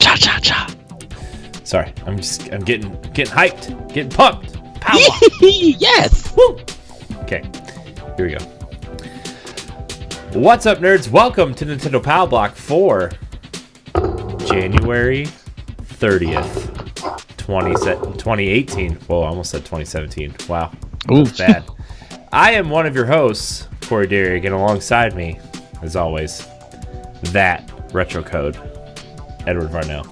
Cha cha cha. Sorry, I'm getting hyped, getting pumped. Power. Yes. Woo. Okay, here we go. What's up, nerds? Welcome to Nintendo Power Block for January 30th, 2018. Whoa, I almost said 2017. Wow, that's bad. I am one of your hosts, Corey Derrick, and alongside me, as always, that retro code, Edward Varnell.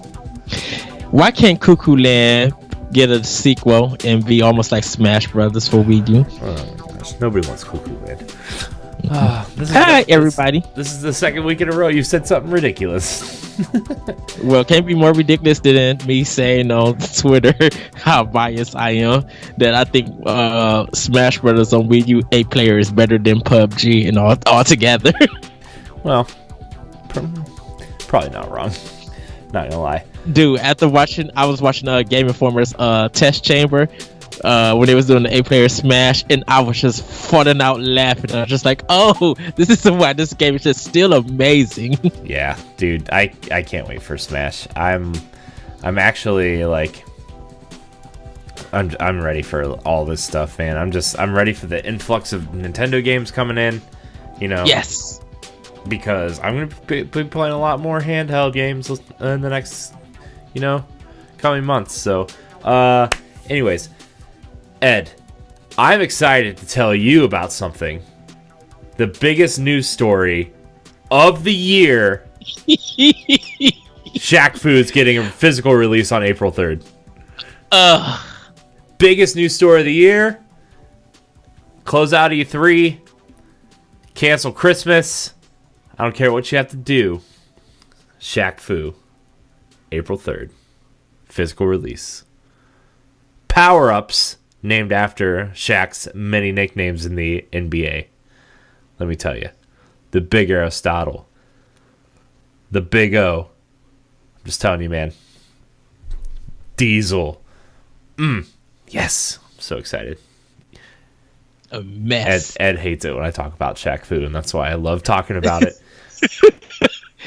Why can't Cuckoo Land get a sequel and be almost like Smash Brothers for Wii U? Oh gosh, nobody wants Cuckoo Land. Hi, everybody. This is the second week in a row you've said something ridiculous. Well, can't be more ridiculous than me saying on Twitter how biased I am that I think Smash Brothers on Wii U 8-player is better than PUBG and all together. Well, probably not wrong. Not gonna lie. Dude, I was watching Game Informer's test chamber when they was doing the 8-player Smash, and I was just falling out laughing. I was just like, oh, this is why this game is just still amazing. Yeah, dude, I can't wait for Smash. I'm actually like, I'm ready for all this stuff, man. I'm ready for the influx of Nintendo games coming in, you know. Yes. Because I'm gonna be playing a lot more handheld games in the next, coming months. So, anyways, Ed, I'm excited to tell you about something. The biggest news story of the year. Shaq Food's getting a physical release on April 3rd. Biggest news story of the year. Close out E3. Cancel Christmas. I don't care what you have to do. Shaq Fu. April 3rd. Physical release. Power-ups named after Shaq's many nicknames in the NBA. Let me tell you. The Big Aristotle. The Big O. I'm just telling you, man. Diesel. Yes. I'm so excited. A mess. Ed hates it when I talk about Shaq Fu, and that's why I love talking about it.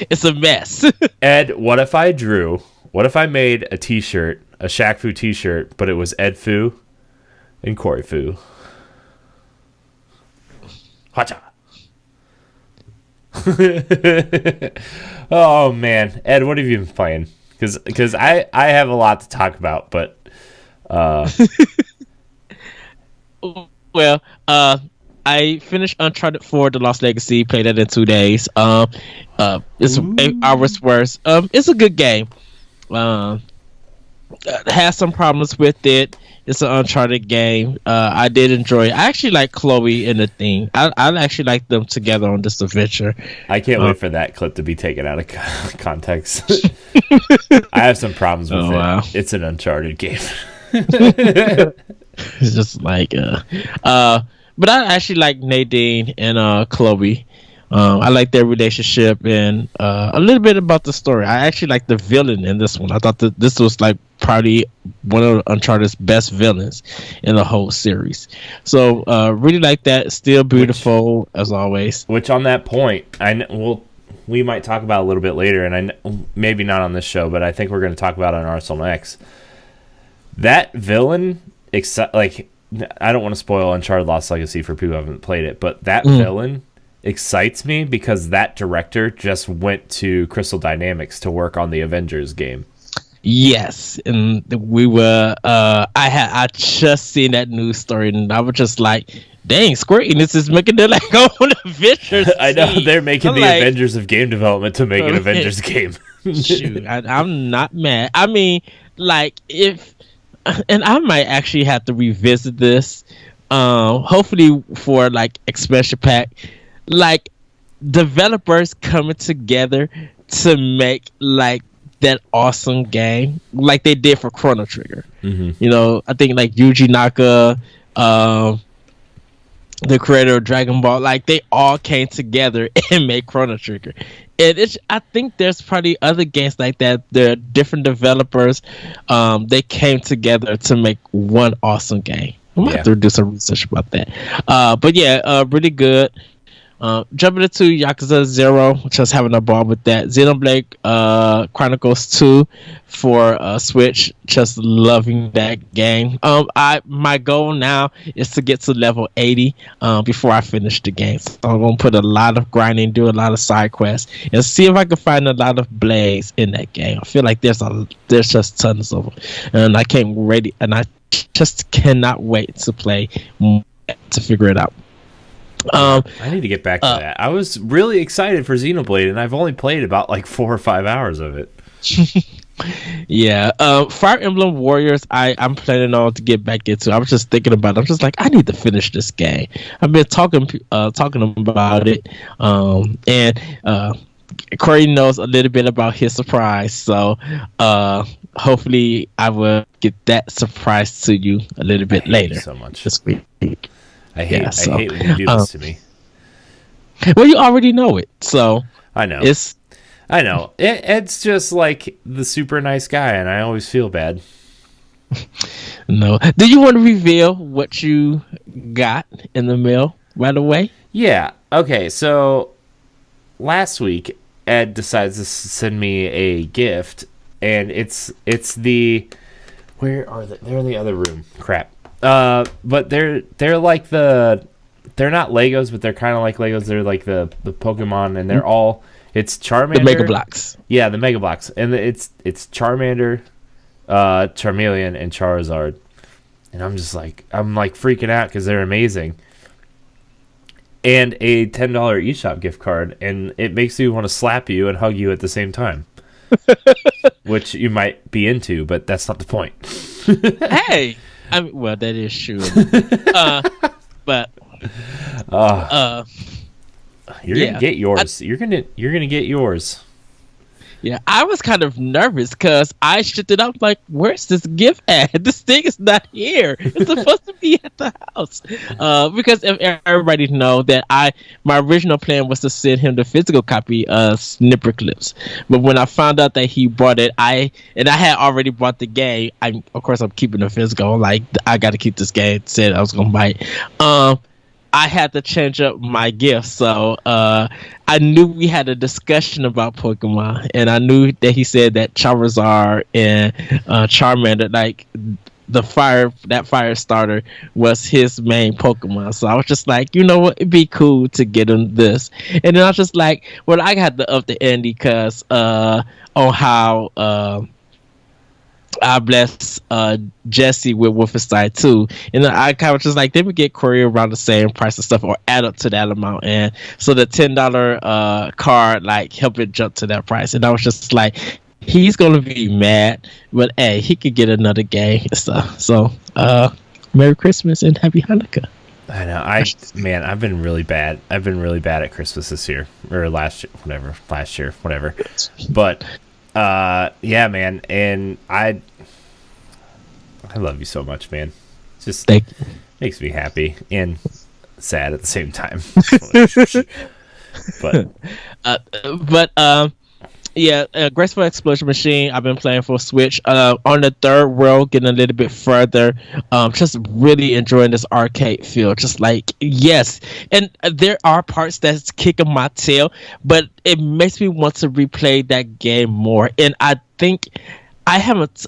It's a mess. Ed, what if I made a t-shirt, a Shaq Fu t-shirt, but it was Ed Fu and Corey Fu? Hacha. Oh man, Ed, what have you been playing? Because I have a lot to talk about, but well, I finished Uncharted 4: The Lost Legacy. Played it in 2 days. It's 8 hours worth. It's a good game. Has some problems with it. It's an Uncharted game. I did enjoy it. I actually like Chloe and the thing. I actually like them together on this adventure. I can't wait for that clip to be taken out of context. I have some problems with it. Wow. It's an Uncharted game. It's just like but I actually like Nadine and Chloe. I like their relationship and a little bit about the story. I actually like the villain in this one. I thought that this was like probably one of Uncharted's best villains in the whole series. So really like that. Still beautiful as always. Which on that point, we might talk about a little bit later, and maybe not on this show, but I think we're going to talk about it on Arsenal X. That villain, like, I don't want to spoil Uncharted Lost Legacy for people who haven't played it, but that villain excites me because that director just went to Crystal Dynamics to work on the Avengers game. Yes, and we were. I just seen that news story, and I was just like, "Dang, Square Enix is making their like own Avengers." I know they're making the Avengers of game development to make an Avengers game. Shoot, I'm not mad. I mean, like if. And I might actually have to revisit this, hopefully for like expansion pack, like developers coming together to make like that awesome game, like they did for Chrono Trigger. Mm-hmm. I think like Yuji Naka, the creator of Dragon Ball, like they all came together and made Chrono Trigger. And I think there's probably other games like that. There are different developers. They came together to make one awesome game. I might have to do some research about that. But yeah, really good. Jumping into Yakuza 0, just having a ball with that. Xenoblade Chronicles 2 for Switch, just loving that game. My goal now is to get to level 80 before I finish the game. So I'm gonna put a lot of grinding, do a lot of side quests, and see if I can find a lot of blades in that game. I feel like there's just tons of them, and I just cannot wait to play to figure it out. I need to get back to that. I was really excited for Xenoblade, and I've only played about like 4 or 5 hours of it. Yeah. Fire Emblem Warriors, I'm planning on to get back into. I was just thinking about it. I'm just like, I need to finish this game. I've been talking about it. And Corey knows a little bit about his surprise, so hopefully I will get that surprise to you a little bit later. So much this week. I hate when you do this to me. Well, you already know it, so I know. I know. Ed's just like the super nice guy, and I always feel bad. No. Do you want to reveal what you got in the mail right away? Yeah. Okay. So last week, Ed decides to send me a gift, and it's the where are they? They're in the other room. Crap. But they're like they're not Legos, but they're kind of like Legos. They're like the Pokemon, and they're all. It's Charmander. The Mega Blocks. Yeah, the Mega Blocks. And it's Charmander, Charmeleon, and Charizard. And I'm freaking out because they're amazing. And a $10 eShop gift card. And it makes me want to slap you and hug you at the same time. Which you might be into, but that's not the point. Hey! Well, that is true. But... You're gonna get yours. You're gonna get yours. Yeah, I was kind of nervous because I shipped it up. Like, where's this gift at? This thing is not here. It's supposed to be at the house. Because everybody know that my original plan was to send him the physical copy of Snipper Clips. But when I found out that he bought it, I had already bought the game. Of course, I'm keeping the physical. I'm like, I got to keep this game. Said I was gonna buy it. I had to change up my gift, so I knew we had a discussion about Pokemon, and I knew that he said that Charizard and Charmander, like that fire starter, was his main Pokemon. So I was just like, you know what, it'd be cool to get him this. And then I was just like, well, I got to up the ante because on how. I bless Jesse with Wolfenstein 2, and I kind of just like, they would get Corey around the same price and stuff, or add up to that amount, and so the $10 card like helped it jump to that price, and I was just like, he's gonna be mad, but hey, he could get another game and stuff. So Merry Christmas and Happy Hanukkah. I know. I've been really bad. I've been really bad at Christmas this year, or last year, whatever. But yeah, man, and I love you so much, man. It just makes me happy and sad at the same time. Yeah, Graceful Explosion Machine, I've been playing for Switch. On the third world, getting a little bit further. Just really enjoying this arcade feel. Just like, yes. And there are parts that's kicking my tail, but it makes me want to replay that game more. And I think I haven't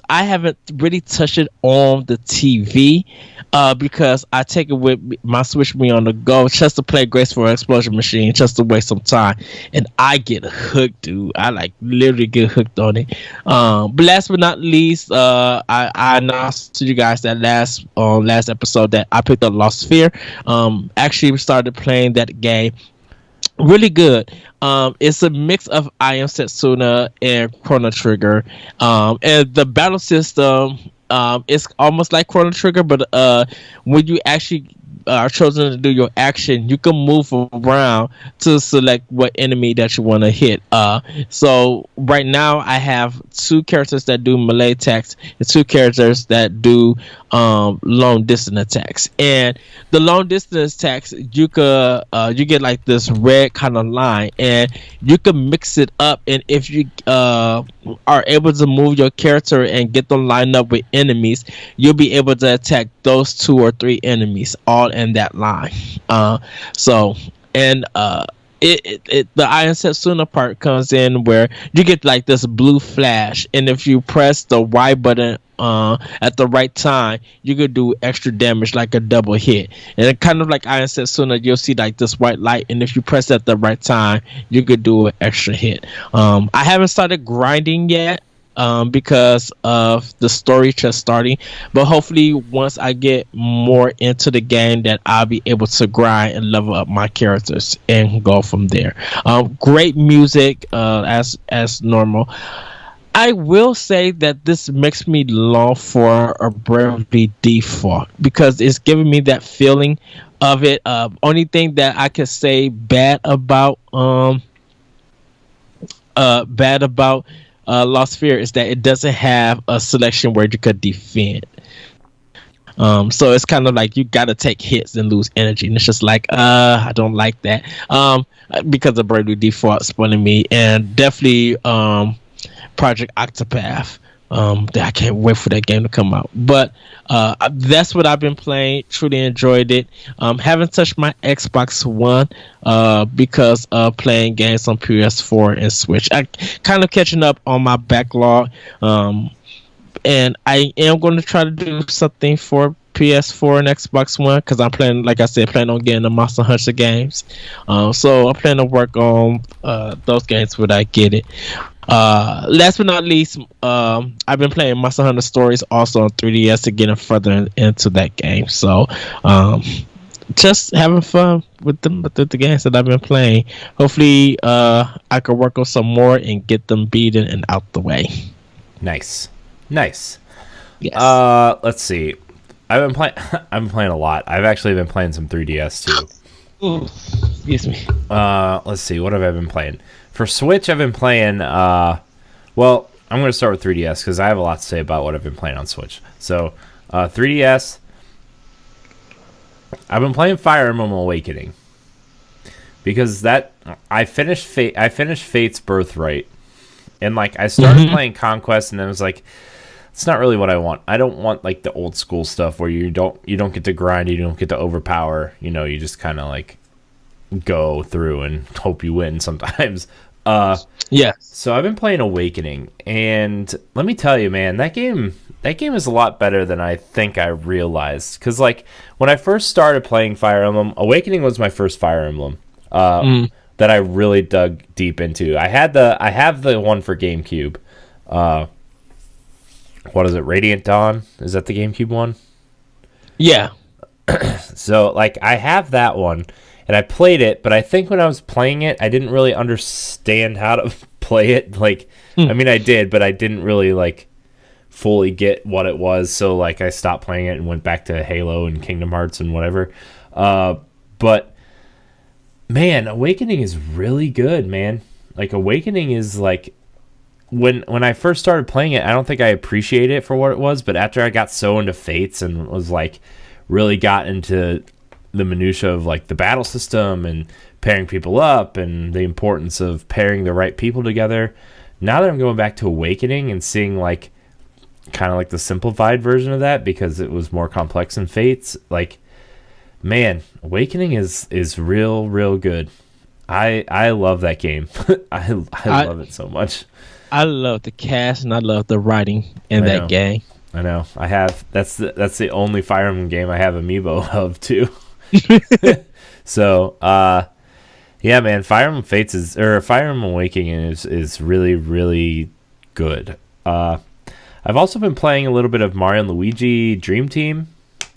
really touched it on the TV because I take it with my Switch me on the go just to play Graceful Explosion Machine, just to waste some time, and I get hooked, dude. I like literally get hooked on it. But last but not least, I announced to you guys that last episode that I picked up Lost Sphere. Actually started playing that game. Really good. It's a mix of I Am Setsuna and Chrono Trigger. And the battle system is almost like Chrono Trigger, but when you actually are chosen to do your action, you can move around to select what enemy that you want to hit. So right now I have 2 characters that do melee attacks and 2 characters that do long distance attacks. And the long distance attacks, you get like this red kind of line, and you can mix it up. And if you are able to move your character and get them lined up with enemies, you'll be able to attack those 2 or 3 enemies all in that line. So and the Iron Setsuna part comes in where you get like this blue flash, and if you press the Y button at the right time, you could do extra damage, like a double hit. And it kind of like Iron Setsuna, you'll see like this white light, and if you press at the right time, you could do an extra hit. I haven't started grinding yet, because of the story just starting. But hopefully, once I get more into the game, that I'll be able to grind and level up my characters and go from there. Great music, as normal. I will say that this makes me long for a Bravely Default, because it's giving me that feeling of it. Only thing that I could say bad about Lost Sphere is that it doesn't have a selection where you could defend. So it's kind of like you gotta take hits and lose energy, and it's just like I don't like that. Because of Bravely Default spoiling me, and definitely Project Octopath. I can't wait for that game to come out. But that's what I've been playing. Truly enjoyed it. Haven't touched my Xbox One because of playing games on PS4 and Switch. I kind of catching up on my backlog. And I am going to try to do something for PS4 and Xbox One, because I'm planning, like I said, planning on getting the Monster Hunter games. So I plan to work on those games when I get it. Last but not least, I've been playing Monster Hunter Stories also on 3DS to get further into that game. So just having fun with the games that I've been playing. Hopefully I can work on some more and get them beaten and out the way. Nice. Yes. Let's see. I've been playing a lot. I've actually been playing some 3DS too. Ooh, excuse me. Let's see. What have I been playing? For Switch, I've been playing. Well, I'm going to start with 3DS because I have a lot to say about what I've been playing on Switch. So, 3DS. I've been playing Fire Emblem Awakening because I finished Fate's Birthright, and like I started playing Conquest, and then I was like, it's not really what I want. I don't want like the old school stuff where you don't get to grind, you don't get to overpower. You just kind of like go through and hope you win sometimes. Yeah. So I've been playing Awakening, and let me tell you, man, that game is a lot better than I think I realized. Because like when I first started playing Fire Emblem, Awakening was my first Fire Emblem that I really dug deep into. I have the one for GameCube. What is it? Radiant Dawn? Is that the GameCube one? Yeah. So like I have that one. And I played it, but I think when I was playing it, I didn't really understand how to play it. Like, I mean, I did, but I didn't really, like, fully get what it was. So, like, I stopped playing it and went back to Halo and Kingdom Hearts and whatever. But, man, Awakening is really good, man. Like, Awakening is, like, when I first started playing it, I don't think I appreciated it for what it was. But after I got so into Fates and was, like, really got into the minutia of like the battle system and pairing people up and the importance of pairing the right people together. Now that I'm going back to Awakening and seeing like kind of like the simplified version of that because it was more complex in Fates, like, man, Awakening is real good. I love that game. I love it so much. I love the cast and I love the writing in that game. I know. That's the only Fire Emblem game I have amiibo of too. So, yeah, man, Fire Emblem Awakening is really good. I've also been playing a little bit of Mario and Luigi Dream Team.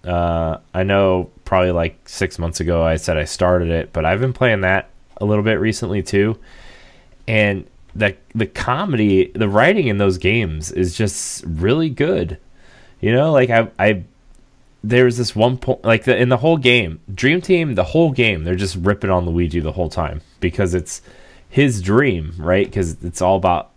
I know probably like 6 months ago I said I started it, but I've been playing that a little bit recently too. And the comedy, the writing in those games is just really good. Like there was this one point, like in the whole game, Dream Team, the whole game, they're just ripping on Luigi the whole time because it's his dream, right? Because it's all about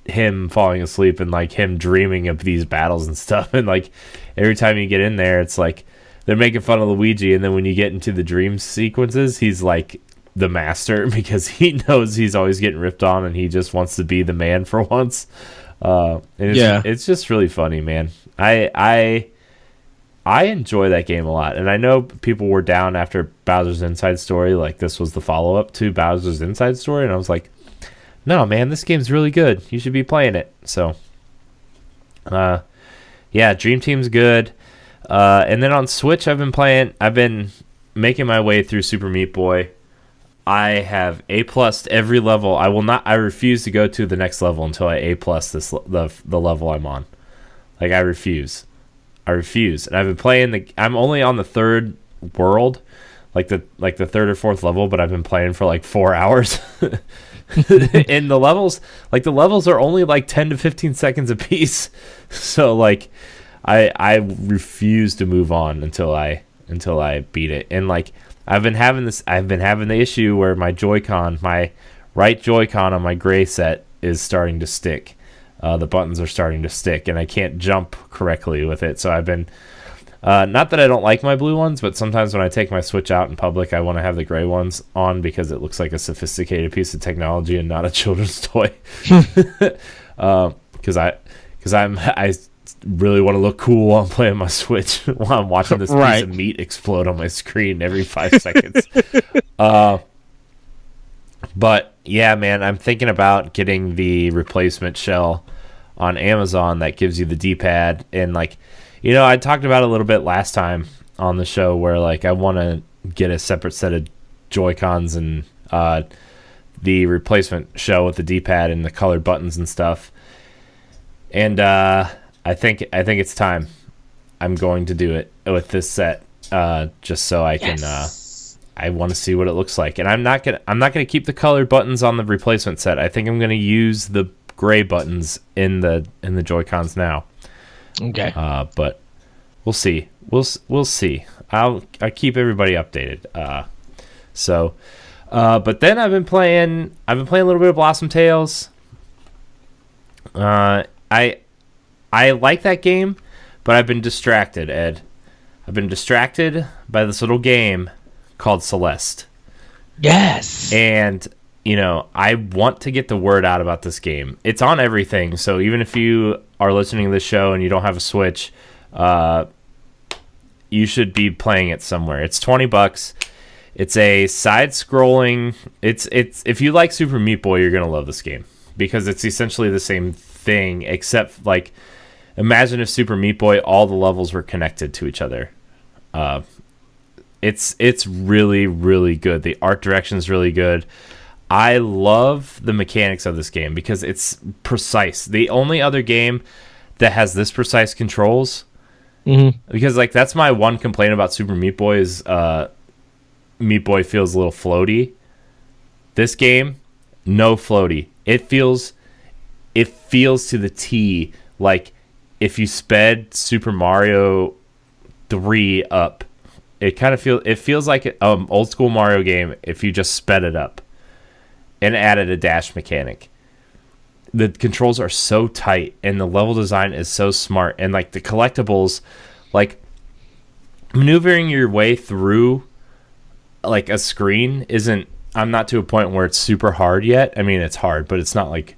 him falling asleep and like him dreaming of these battles and stuff. And like every time you get in there, it's like they're making fun of Luigi. And then when you get into the dream sequences, he's like the master because he knows he's always getting ripped on and he just wants to be the man for once. And it's just really funny, man. I enjoy that game a lot, and I know people were down after Bowser's Inside Story. Like, this was the follow-up to Bowser's Inside Story, and I was like, no, man, this game's really good. You should be playing it. So, yeah, Dream Team's good. And then on Switch, I've been making my way through Super Meat Boy. I have A+ every level. I refuse to go to the next level until I A+ the level I'm on. Like, I refuse. And I've been playing I'm only on the third world, like the third or fourth level, but I've been playing for like 4 hours. And the levels are only like 10 to 15 seconds a piece. So like I refuse to move on until I beat it. And like I've been having the issue where my right Joy-Con on my gray set is starting to stick. The buttons are starting to stick, and I can't jump correctly with it. So I've been, not that I don't like my blue ones, but sometimes when I take my Switch out in public, I want to have the gray ones on because it looks like a sophisticated piece of technology and not a children's toy. Because I really want to look cool while I'm playing my Switch while I'm watching this piece of meat explode on my screen every 5 seconds. But yeah, man, I'm thinking about getting the replacement shell on Amazon that gives you the D-pad. And like, I talked about it a little bit last time on the show where like I want to get a separate set of Joy-Cons and the replacement shell with the D-pad and the colored buttons and stuff. And I think it's time. I'm going to do it with this set, just so I can. I want to see what it looks like, and I'm not gonna keep the colored buttons on the replacement set. I think I'm gonna use the gray buttons in the Joy-Cons now. Okay. But we'll see. We'll see. I'll keep everybody updated. But then I've been playing a little bit of Blossom Tales. I like that game, but I've been distracted, Ed. I've been distracted by this little game called Celeste. Yes. And, I want to get the word out about this game. It's on everything, so even if you are listening to this show and you don't have a Switch, you should be playing it somewhere. It's $20. It's a side-scrolling... It's if you like Super Meat Boy, you're going to love this game. Because it's essentially the same thing, except, like, imagine if Super Meat Boy, all the levels were connected to each other. It's really, really good. The art direction is really good. I love the mechanics of this game because it's precise. The only other game that has this precise controls, because like that's my one complaint about Super Meat Boy is Meat Boy feels a little floaty. This game, no floaty. It feels to the T like if you sped Super Mario 3 up. It feels like an old school Mario game if you just sped it up and added a dash mechanic. The controls are so tight and the level design is so smart, and like the collectibles, like maneuvering your way through like a screen isn't. I'm not to a point where it's super hard yet. I mean, it's hard, but it's not like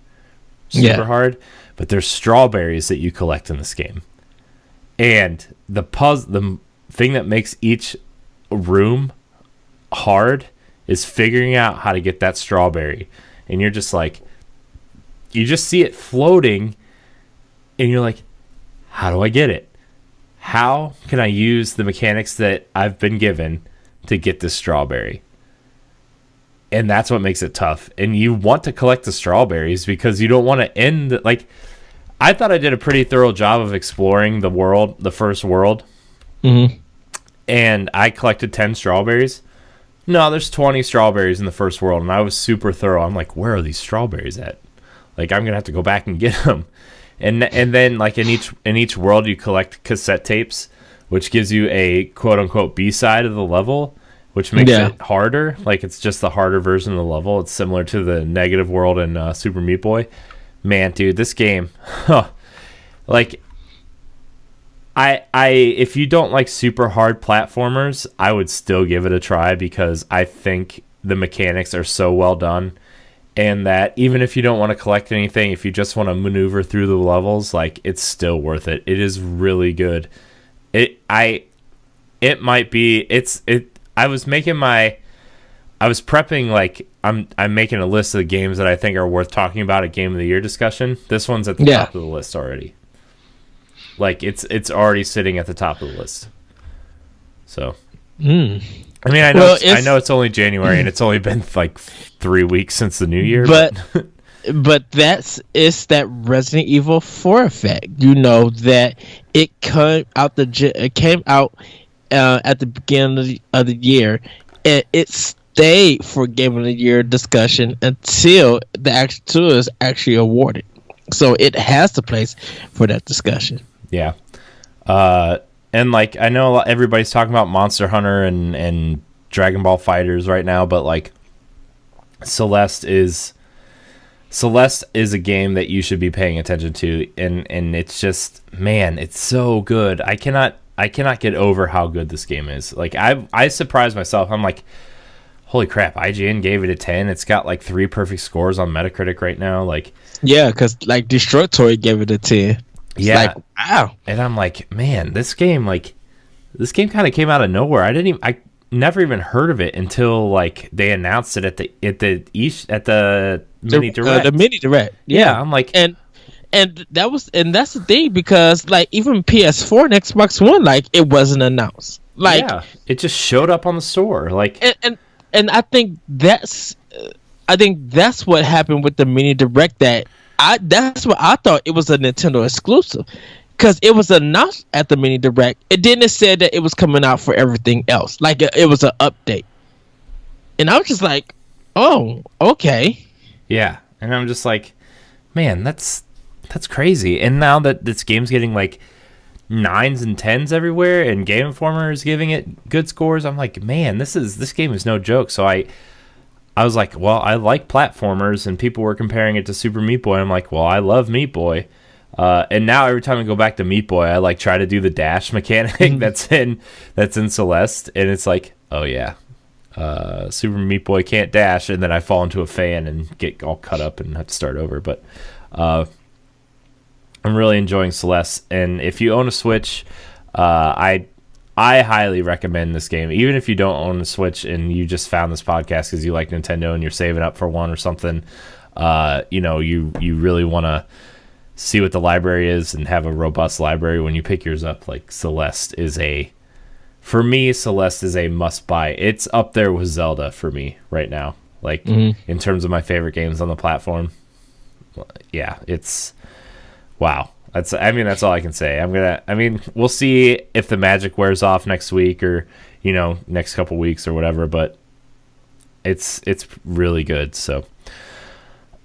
super hard. But there's strawberries that you collect in this game, and the thing that makes each room hard is figuring out how to get that strawberry. And you're just like, you just see it floating and you're like, how do I get it? How can I use the mechanics that I've been given to get this strawberry? And that's what makes it tough. And you want to collect the strawberries because you don't want to end like, I thought I did a pretty thorough job of exploring the first world. And I collected 10 strawberries. No, there's 20 strawberries in the first world, and I was super thorough. I'm like, where are these strawberries at? Like, I'm gonna have to go back and get them. And then like in each world, you collect cassette tapes, which gives you a quote unquote B side of the level, which makes it harder. Like it's just the harder version of the level. It's similar to the negative world in Super Meat Boy. Man, dude, this game, like. If you don't like super hard platformers, I would still give it a try because I think the mechanics are so well done, and that even if you don't want to collect anything, if you just want to maneuver through the levels, like it's still worth it. It is really good, it might be. I was prepping, like, I'm making a list of the games that I think are worth talking about at Game of the Year discussion. This one's at the top of the list already. Like, it's already sitting at the top of the list. So, I mean, I know it's only January and it's only been like 3 weeks since the new year, but it's that Resident Evil 4 effect. You know that it came out at the beginning of the year, and it stayed for Game of the Year discussion until the actual tour is actually awarded. So it has a place for that discussion. Yeah. And like, I know everybody's talking about Monster Hunter and Dragon Ball Fighters right now, but like, Celeste is a game that you should be paying attention to, and it's just, man, it's so good. I cannot get over how good this game is. Like, I surprised myself. I'm like, holy crap, IGN gave it a 10. It's got like 3 perfect scores on Metacritic right now. Like, yeah, because like Destroy Toy gave it a 10. It's like, wow. And I'm like, man, this game kind of came out of nowhere. I never even heard of it until like they announced it at the mini direct. The mini direct. Yeah, I'm like, and that's the thing, because like even PS4 and Xbox One, like, it wasn't announced. Like, yeah, it just showed up on the store. Like, and I think that's what happened with the mini direct. That's what I thought it was a Nintendo exclusive, because it was announced at the mini direct. It didn't say that it was coming out for everything else. Like, it was an update, and I was just like, oh, okay. Yeah, and I'm just like, man, that's crazy. And now that this game's getting like 9s and 10s everywhere, and Game Informer is giving it good scores, I'm like, man, this game is no joke. So I was like, well, I like platformers, and people were comparing it to Super Meat Boy. I'm like, well, I love Meat Boy. And now every time I go back to Meat Boy, I like try to do the dash mechanic that's in Celeste, and it's like, oh yeah, Super Meat Boy can't dash, and then I fall into a fan and get all cut up and have to start over. But I'm really enjoying Celeste, and if you own a Switch, I highly recommend this game. Even if you don't own a Switch and you just found this podcast because you like Nintendo and you're saving up for one or something, you really want to see what the library is and have a robust library when you pick yours up. Like, Celeste is a must buy. It's up there with Zelda for me right now. Like, in terms of my favorite games on the platform. Yeah, it's wow. That's all I can say. We'll see if the magic wears off next week or, next couple weeks or whatever, but it's really good. So,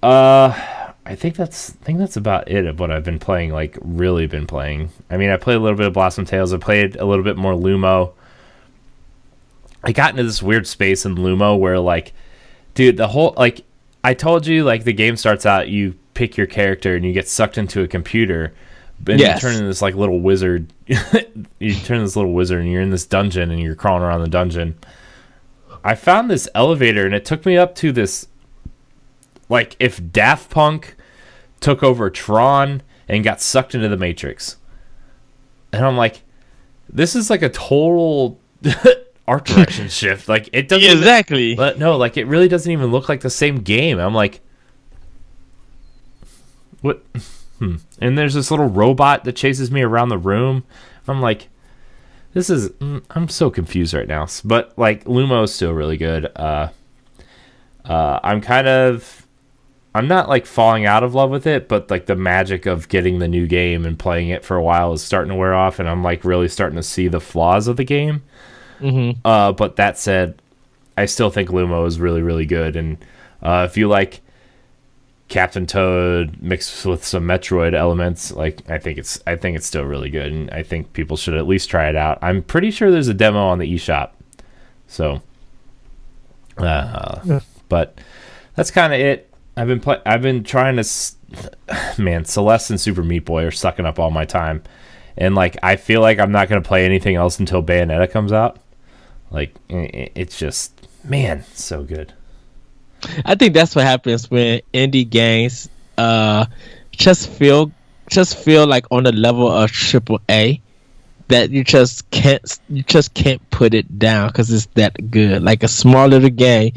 I think that's about it of what I've been playing, like, really been playing. I mean, I played a little bit of Blossom Tales. I played a little bit more Lumo. I got into this weird space in Lumo where, like, dude, the whole, like, I told you, like, the game starts out, you pick your character and you get sucked into a computer, and you turn into this like little wizard. You turn into this little wizard and you're in this dungeon and you're crawling around the dungeon. I found this elevator and it took me up to this, like, if Daft Punk took over Tron and got sucked into the Matrix. And I'm like, this is like a total art direction shift. Like, it doesn't exactly. But no, like, it really doesn't even look like the same game. I'm like, what? And there's this little robot that chases me around the room. I'm like, I'm so confused right now. But, like, Lumo is still really good. I'm not, like, falling out of love with it, but, like, the magic of getting the new game and playing it for a while is starting to wear off, and I'm, like, really starting to see the flaws of the game. But that said, I still think Lumo is really, really good. And if you like Captain Toad mixed with some Metroid elements, like, I think it's still really good, and I think people should at least try it out. I'm pretty sure there's a demo on the eShop. So, but that's kind of it. I've been trying to, man, Celeste and Super Meat Boy are sucking up all my time, and, like, I feel like I'm not going to play anything else until Bayonetta comes out. Like, it's just, man, so good. I think that's what happens when indie games just feel like on the level of AAA. that you just can't put it down because it's that good. Like a small little game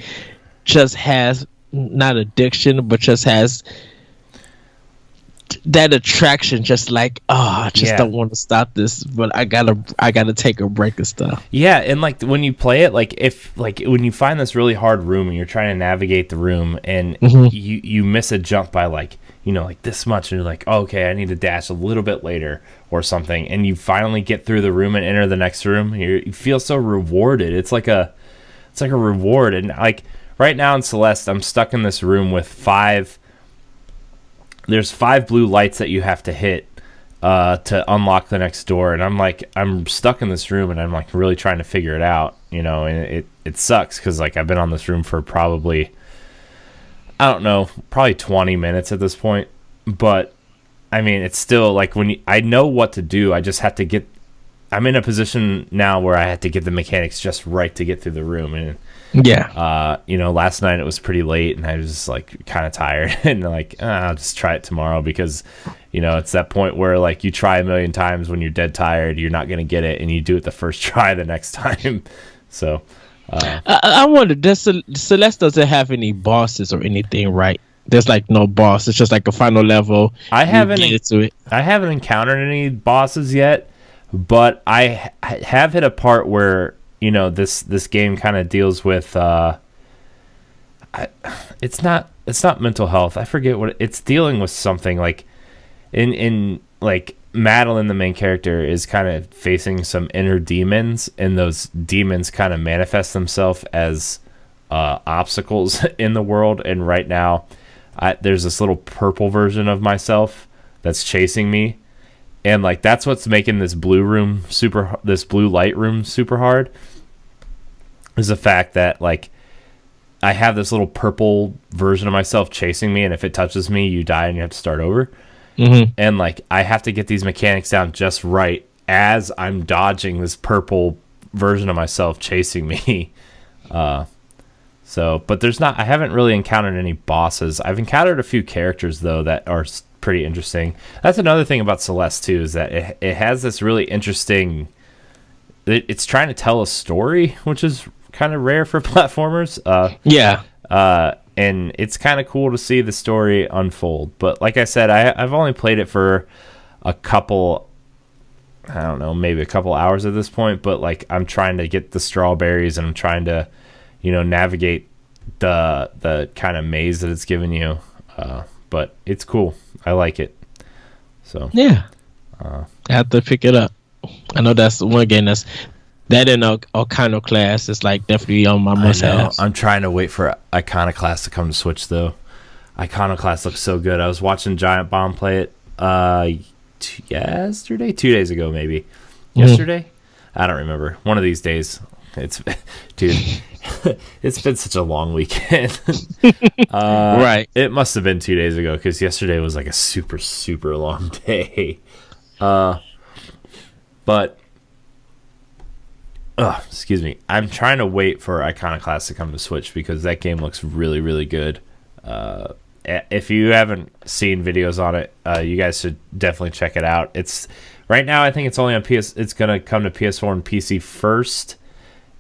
just has not addiction, but just has that attraction. Just like, I just don't want to stop this, but I gotta take a break and stuff. Yeah, and like when you play it, when you find this really hard room and you're trying to navigate the room and you miss a jump by like this much, and you're like, oh, okay, I need to dash a little bit later or something, and you finally get through the room and enter the next room, and you feel so rewarded. It's like a reward. And like right now in Celeste, I'm stuck in this room with 5. There's 5 blue lights that you have to hit to unlock the next door, and I'm stuck in this room, and I'm like really trying to figure it out, and it sucks because like I've been on this room for probably, I don't know, probably 20 minutes at this point. But I mean, it's still like I know what to do. I just have to I'm in a position now where I have to get the mechanics just right to get through the room. And last night it was pretty late and I was just like kind of tired and like, I'll just try it tomorrow because, it's that point where like you try a million times when you're dead tired, you're not going to get it, and you do it the first try the next time. So, I wonder, Celeste doesn't have any bosses or anything, right? There's like no boss. It's just like a final level. I haven't encountered any bosses yet, but I have hit a part where this game kind of deals with it's not mental health. I forget what it's dealing with. Something like in like Madeline, the main character, is kind of facing some inner demons, and those demons kind of manifest themselves as obstacles in the world. And right now, there's this little purple version of myself that's chasing me, and like that's what's making this blue light room super hard. Is the fact that like I have this little purple version of myself chasing me, and if it touches me, you die and you have to start over. Mm-hmm. And like I have to get these mechanics down just right as I'm dodging this purple version of myself chasing me. But I haven't really encountered any bosses. I've encountered a few characters though that are pretty interesting. That's another thing about Celeste too, is that it has this really interesting. It's trying to tell a story, which is kind of rare for platformers. And it's kind of cool to see the story unfold. But like I said, I've only played it for a couple, I don't know, maybe a couple hours at this point. But like I'm trying to get the strawberries, and I'm trying to, navigate the kind of maze that it's giving you. But it's cool. I like it. So yeah, I have to pick it up. I know that's one game that in Iconoclast is like definitely on my must-haves. I'm trying to wait for Iconoclast to come to Switch though. Iconoclast looks so good. I was watching Giant Bomb play it yesterday, 2 days ago maybe. Yesterday? I don't remember. One of these days. It's been such a long weekend. Right. It must have been 2 days ago because yesterday was like a super, super long day. But excuse me. I'm trying to wait for Iconoclast to come to Switch because that game looks really, really good. If you haven't seen videos on it, you guys should definitely check it out. It's right now. I think it's only on PS. It's gonna come to PS4 and PC first,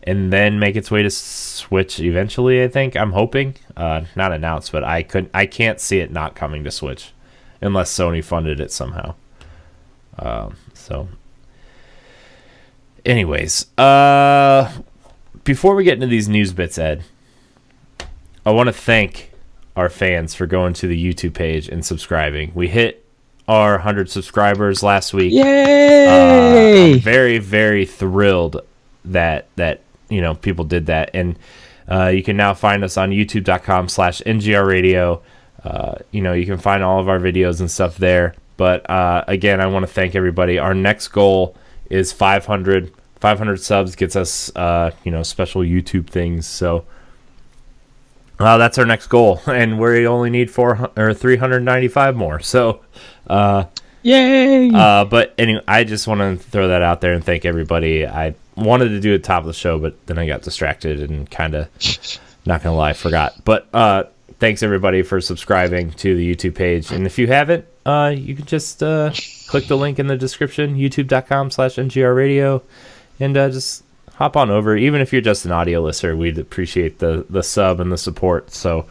and then make its way to Switch eventually. I think. I'm hoping. Not announced, but I can't see it not coming to Switch unless Sony funded it somehow. Anyways, before we get into these news bits, Ed, I want to thank our fans for going to the YouTube page and subscribing. We hit our 100 subscribers last week. Yay! I'm very, very thrilled that people did that. And you can now find us on youtube.com/NGRradio. You can find all of our videos and stuff there. But again, I want to thank everybody. Our next goal is 500 subs gets us special YouTube things. So that's our next goal, and we only need 395 more. So yay! But anyway, I just want to throw that out there and thank everybody. I wanted to do it top of the show, but then I got distracted and kind of, not gonna lie, forgot. But thanks everybody for subscribing to the YouTube page, and if you haven't, you can just click the link in the description, youtube.com/NGRradio, and just hop on over. Even if you're just an audio listener, we'd appreciate the sub and the support. So,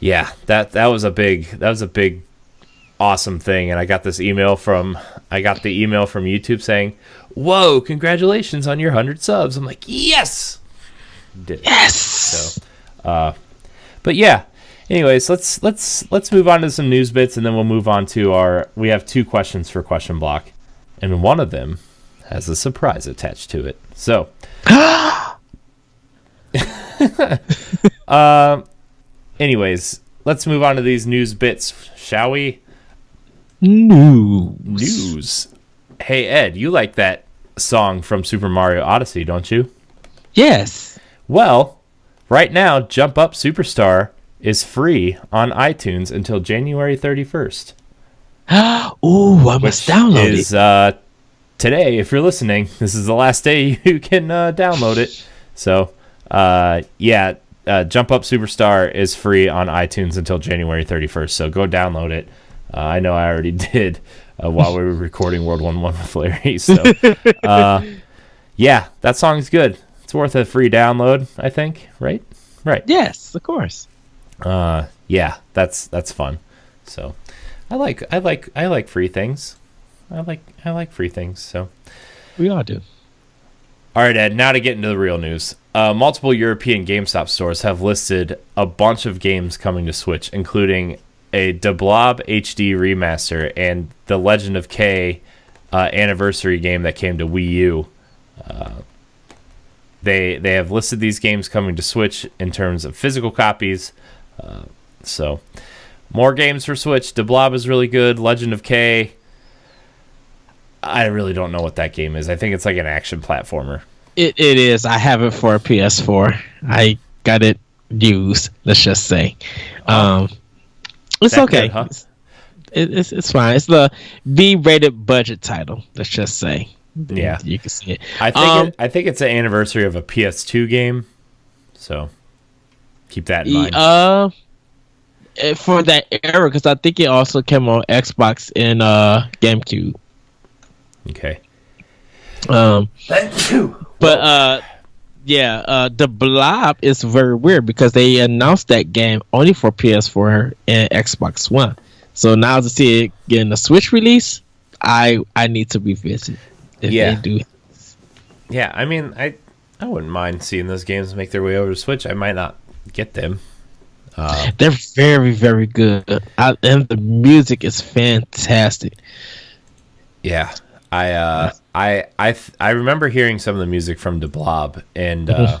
yeah, that was a big awesome thing. And I got the email from YouTube saying, "Whoa, congratulations on your 100 subs." I'm like, yes. Did. Yes. So, but yeah. Anyways, let's move on to some news bits, and then we'll move on to we have 2 questions for Question Block, and one of them has a surprise attached to it. So, anyways, let's move on to these news bits, shall we? News. Hey, Ed, you like that song from Super Mario Odyssey, don't you? Yes. Well, right now, Jump Up Superstar is free on iTunes until January 31st. Ooh, I must download it. Today, if you're listening, this is the last day you can download it. So, Jump Up Superstar is free on iTunes until January 31st. So go download it. I know I already did while we were recording World 1-1 with Larry. So, that song's good. It's worth a free download, I think. Right? Right. Yes, of course. That's fun. So, I like free things. I like free things. So, we all do. All right, Ed. Now to get into the real news. Multiple European GameStop stores have listed a bunch of games coming to Switch, including a Da Blob HD remaster and the Legend of K anniversary game that came to Wii U. They have listed these games coming to Switch in terms of physical copies. So more games for Switch. Da Blob is really good. Legend of K, I really don't know what that game is. I think it's like an action platformer. It is. I have it for a PS4. I got it used, let's just say. It's okay. Good, huh? It's fine. It's the B-rated budget title, let's just say. Yeah, you can see it. I think it's an anniversary of a PS2 game, so keep that in mind. For that era, because I think it also came on Xbox and GameCube. Okay. But The Blob is very weird because they announced that game only for PS4 and Xbox One. So now to see it getting a Switch release, I need to revisit if they do. Yeah, I mean, I wouldn't mind seeing those games make their way over to Switch. I might not get them. They're very, very good, and the music is fantastic. Yeah, I remember hearing some of the music from Da Blob, and it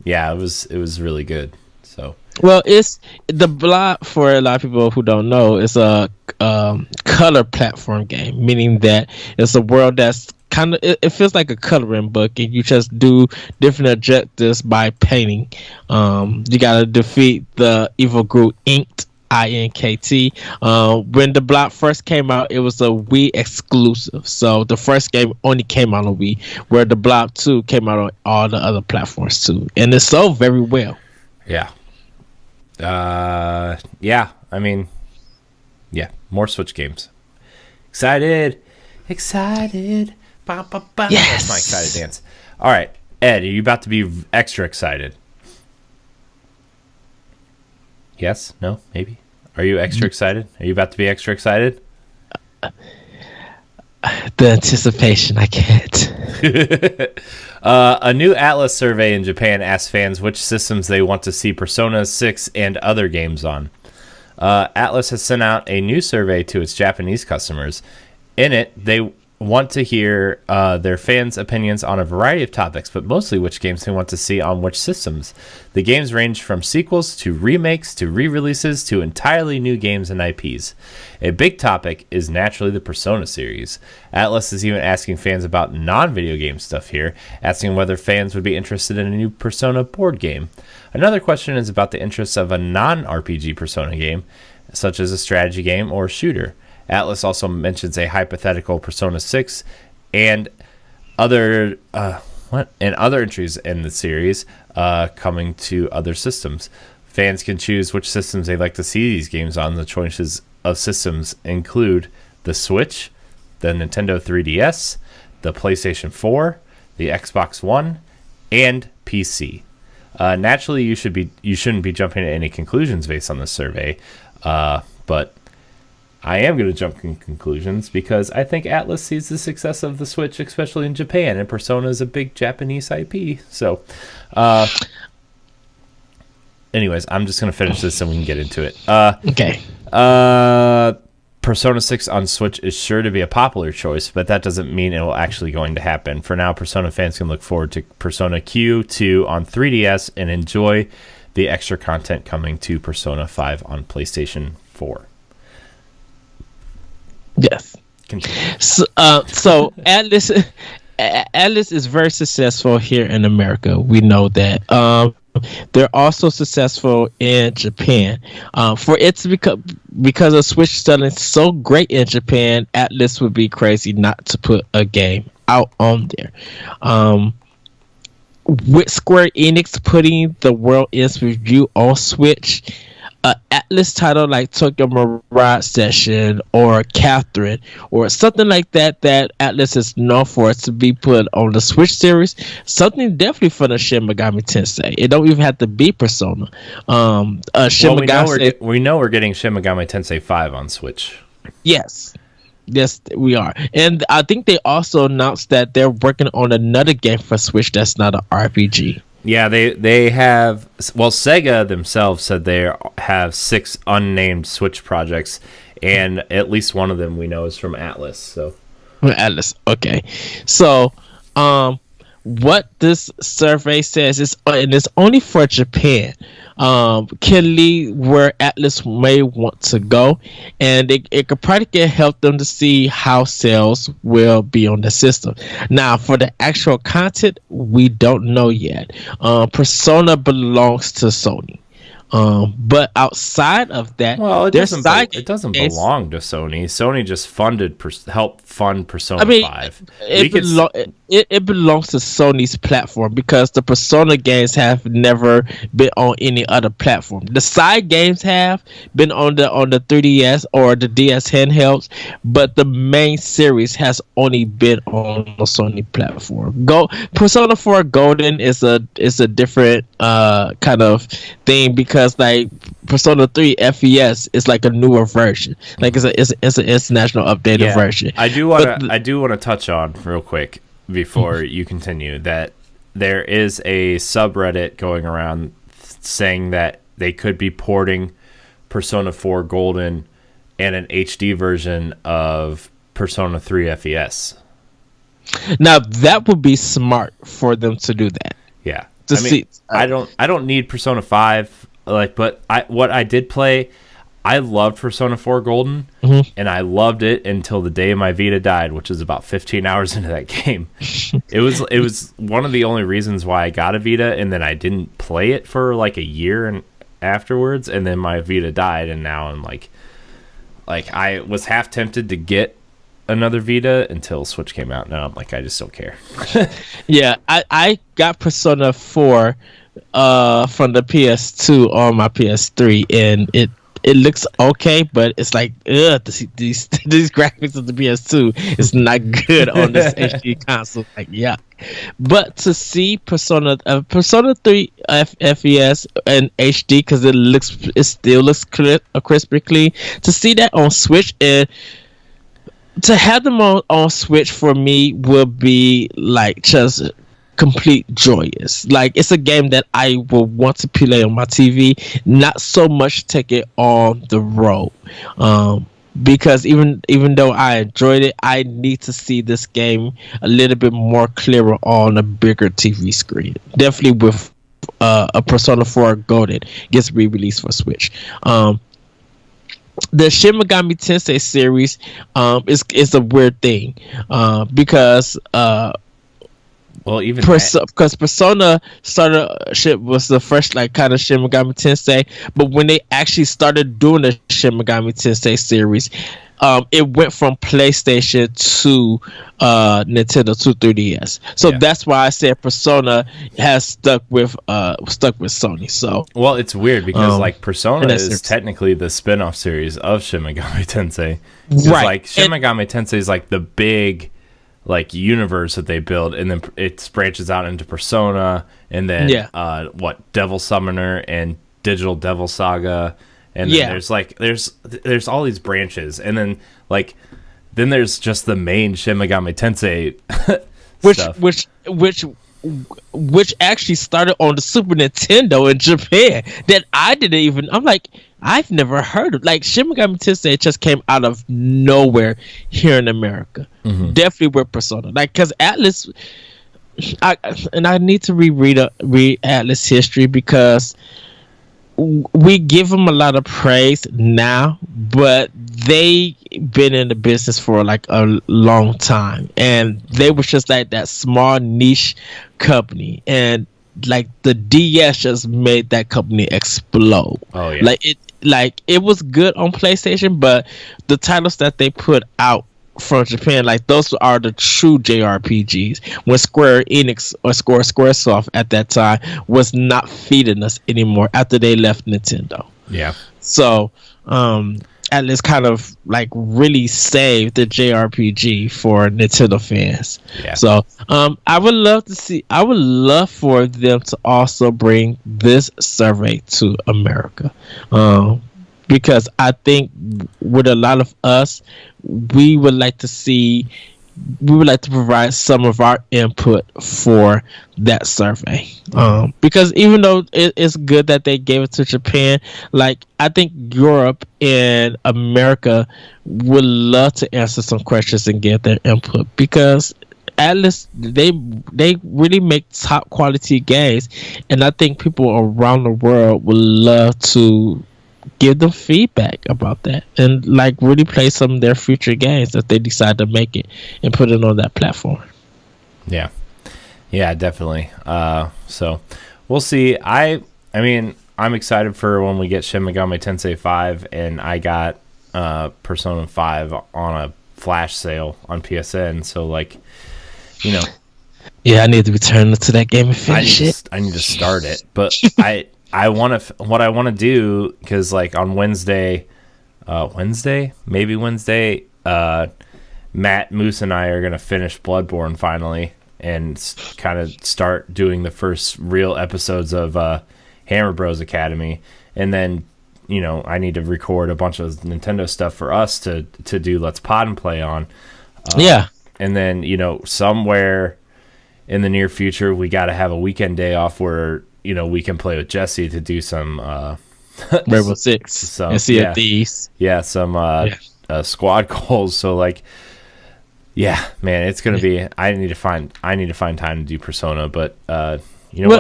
was really good. So, well, it's Da Blob, for a lot of people who don't know, it's a color platform game, meaning that it's a world that's kind of, it feels like a coloring book, and you just do different objectives by painting. You gotta defeat the evil group Inkt, INKT. When Da Blob first came out, it was a Wii exclusive, so the first game only came out on Wii, where Da Blob 2 came out on all the other platforms too, and it sold very well. I mean, more Switch games. Excited. Ba, ba, ba. Yes. That's my excited dance. All right, Ed, are you about to be extra excited? Yes? No? Maybe? Are you extra excited? Are you about to be extra excited? The anticipation, I can't. A new Atlas survey in Japan asked fans which systems they want to see Persona 6 and other games on. Atlas has sent out a new survey to its Japanese customers. In it, they want to hear their fans' opinions on a variety of topics, but mostly which games they want to see on which systems. The games range from sequels to remakes to re-releases to entirely new games and IPs. A big topic is naturally the Persona series. Atlas is even asking fans about non-video game stuff here, asking whether fans would be interested in a new Persona board game. Another question is about the interests of a non-RPG Persona game, such as a strategy game or shooter. Atlas also mentions a hypothetical Persona 6 and other entries in the series coming to other systems. Fans can choose which systems they'd like to see these games on. The choices of systems include the Switch, the Nintendo 3DS, the PlayStation 4, the Xbox One, and PC. Naturally, you shouldn't be jumping to any conclusions based on this survey, but I am going to jump to conclusions because I think Atlus sees the success of the Switch, especially in Japan, and Persona is a big Japanese IP. So, anyways, I'm just going to finish this and we can get into it. Okay. Persona 6 on Switch is sure to be a popular choice, but that doesn't mean it will actually going to happen. For now, Persona fans can look forward to Persona Q2 on 3DS and enjoy the extra content coming to Persona 5 on PlayStation 4. Yes. So Atlus is very successful here in America. We know that. They're also successful in Japan. For it to because of Switch selling so great in Japan, Atlus would be crazy not to put a game out on there. With Square Enix putting The World Ends With You on Switch, Atlus title like Tokyo Mirage Session or Catherine or something like that Atlus is known for to be put on the Switch series, something definitely for the Shin Megami Tensei. It don't even have to be Persona. We know we're getting Shin Megami Tensei 5 on Switch. Yes, we are. And I think they also announced that they're working on another game for Switch that's not an RPG. Yeah, they have. Well, Sega themselves said they have 6 unnamed Switch projects, and at least one of them we know is from Atlus. So, Atlus, okay. So, what this survey says is, and it's only for Japan, can lead where Atlus may want to go, and it could probably help them to see how sales will be on the system. Now, for the actual content, we don't know yet. Persona belongs to Sony. But outside of that, well, it doesn't belong to Sony. Sony just helped fund Persona 5. It belongs to Sony's platform because the Persona games have never been on any other platform. The side games have been on the 3DS or the DS handhelds, but the main series has only been on the Sony platform. Persona 4 Golden is a different kind of thing because like Persona 3 FES is like a newer version. Like it's an international updated version. I do want to touch on real quick before you continue that there is a subreddit going around saying that they could be porting Persona 4 Golden and an HD version of Persona 3 FES. Now that would be smart for them to do that. Yeah. I don't need Persona 5 but what I did play, I loved Persona 4 Golden, and I loved it until the day my Vita died, which is about 15 hours into that game. It was one of the only reasons why I got a Vita, and then I didn't play it for like a year and afterwards, and then my Vita died, and now I'm like I was half tempted to get another Vita until Switch came out. Now I'm like, I just don't care. Yeah, I got Persona 4 from the PS2 on my PS3, and it looks okay, but it's like these graphics of the PS2 is not good on this HD console. Like yuck. But to see Persona 3 FES and HD because it still looks crispy clean. To see that on Switch and to have them on Switch for me will be like just complete joyous. Like it's a game that I will want to play on my TV, not so much take it on the road. Because even though I enjoyed it, I need to see this game a little bit more clearer on a bigger TV screen. Definitely with a Persona 4 Golden gets re-released for Switch. The Shin Megami Tensei series is a weird thing because because Persona was the first like kind of Shin Megami Tensei, but when they actually started doing the Shin Megami Tensei series, it went from PlayStation to Nintendo to 3DS. So Yeah. that's why I said Persona has stuck with Sony. So Well, it's weird because like Persona and is technically the spin-off series of Shin Megami Tensei. right. Like Shin Megami Tensei is like the big like universe that they build, and then it branches out into Persona, and then Devil Summoner and Digital Devil Saga, and then there's all these branches, and then then there's just the main Shin Megami Tensei stuff. which actually started on the Super Nintendo in Japan that I'm like, I've never heard of. Like, Shin Megami Tensei just came out of nowhere here in America. Definitely with Persona. Like, because Atlas, I need to read Atlas history because we give them a lot of praise now, but they been in the business for like a long time, and they were just like that small niche company, and like the DS just made that company explode. Oh yeah, it was good on PlayStation, but the titles that they put out from Japan, like those are the true JRPGs. When Square Enix or Squaresoft at that time was not feeding us anymore after they left Nintendo. Yeah. So Atlas kind of like really saved the JRPG for Nintendo fans. Yeah. So I would love for them to also bring this survey to America. Because I think with a lot of us, we would like to provide some of our input for that survey. Because even though it's good that they gave it to Japan, like I think Europe and America would love to answer some questions and get their input, because Atlas, they really make top quality games, and I think people around the world would love to give them feedback about that and like really play some of their future games if they decide to make it and put it on that platform. Yeah definitely. So we'll see. I mean, I'm excited for when we get Shin Megami Tensei 5, and I got Persona 5 on a flash sale on PSN, so like, you know, I need to return to that game and finish it. I need to start it, but I want to. What I want to do, because like on Wednesday, Matt, Moose, and I are gonna finish Bloodborne finally, and kind of start doing the first real episodes of Hammer Bros Academy, and then I need to record a bunch of Nintendo stuff for us to do Let's Pod and Play on. And then somewhere in the near future we got to have a weekend day off where we can play with Jesse to do some Rainbow Six and Sea of Thieves. Yeah, some squad goals. So like, yeah, man, it's gonna be. I need to find time to do Persona, but what?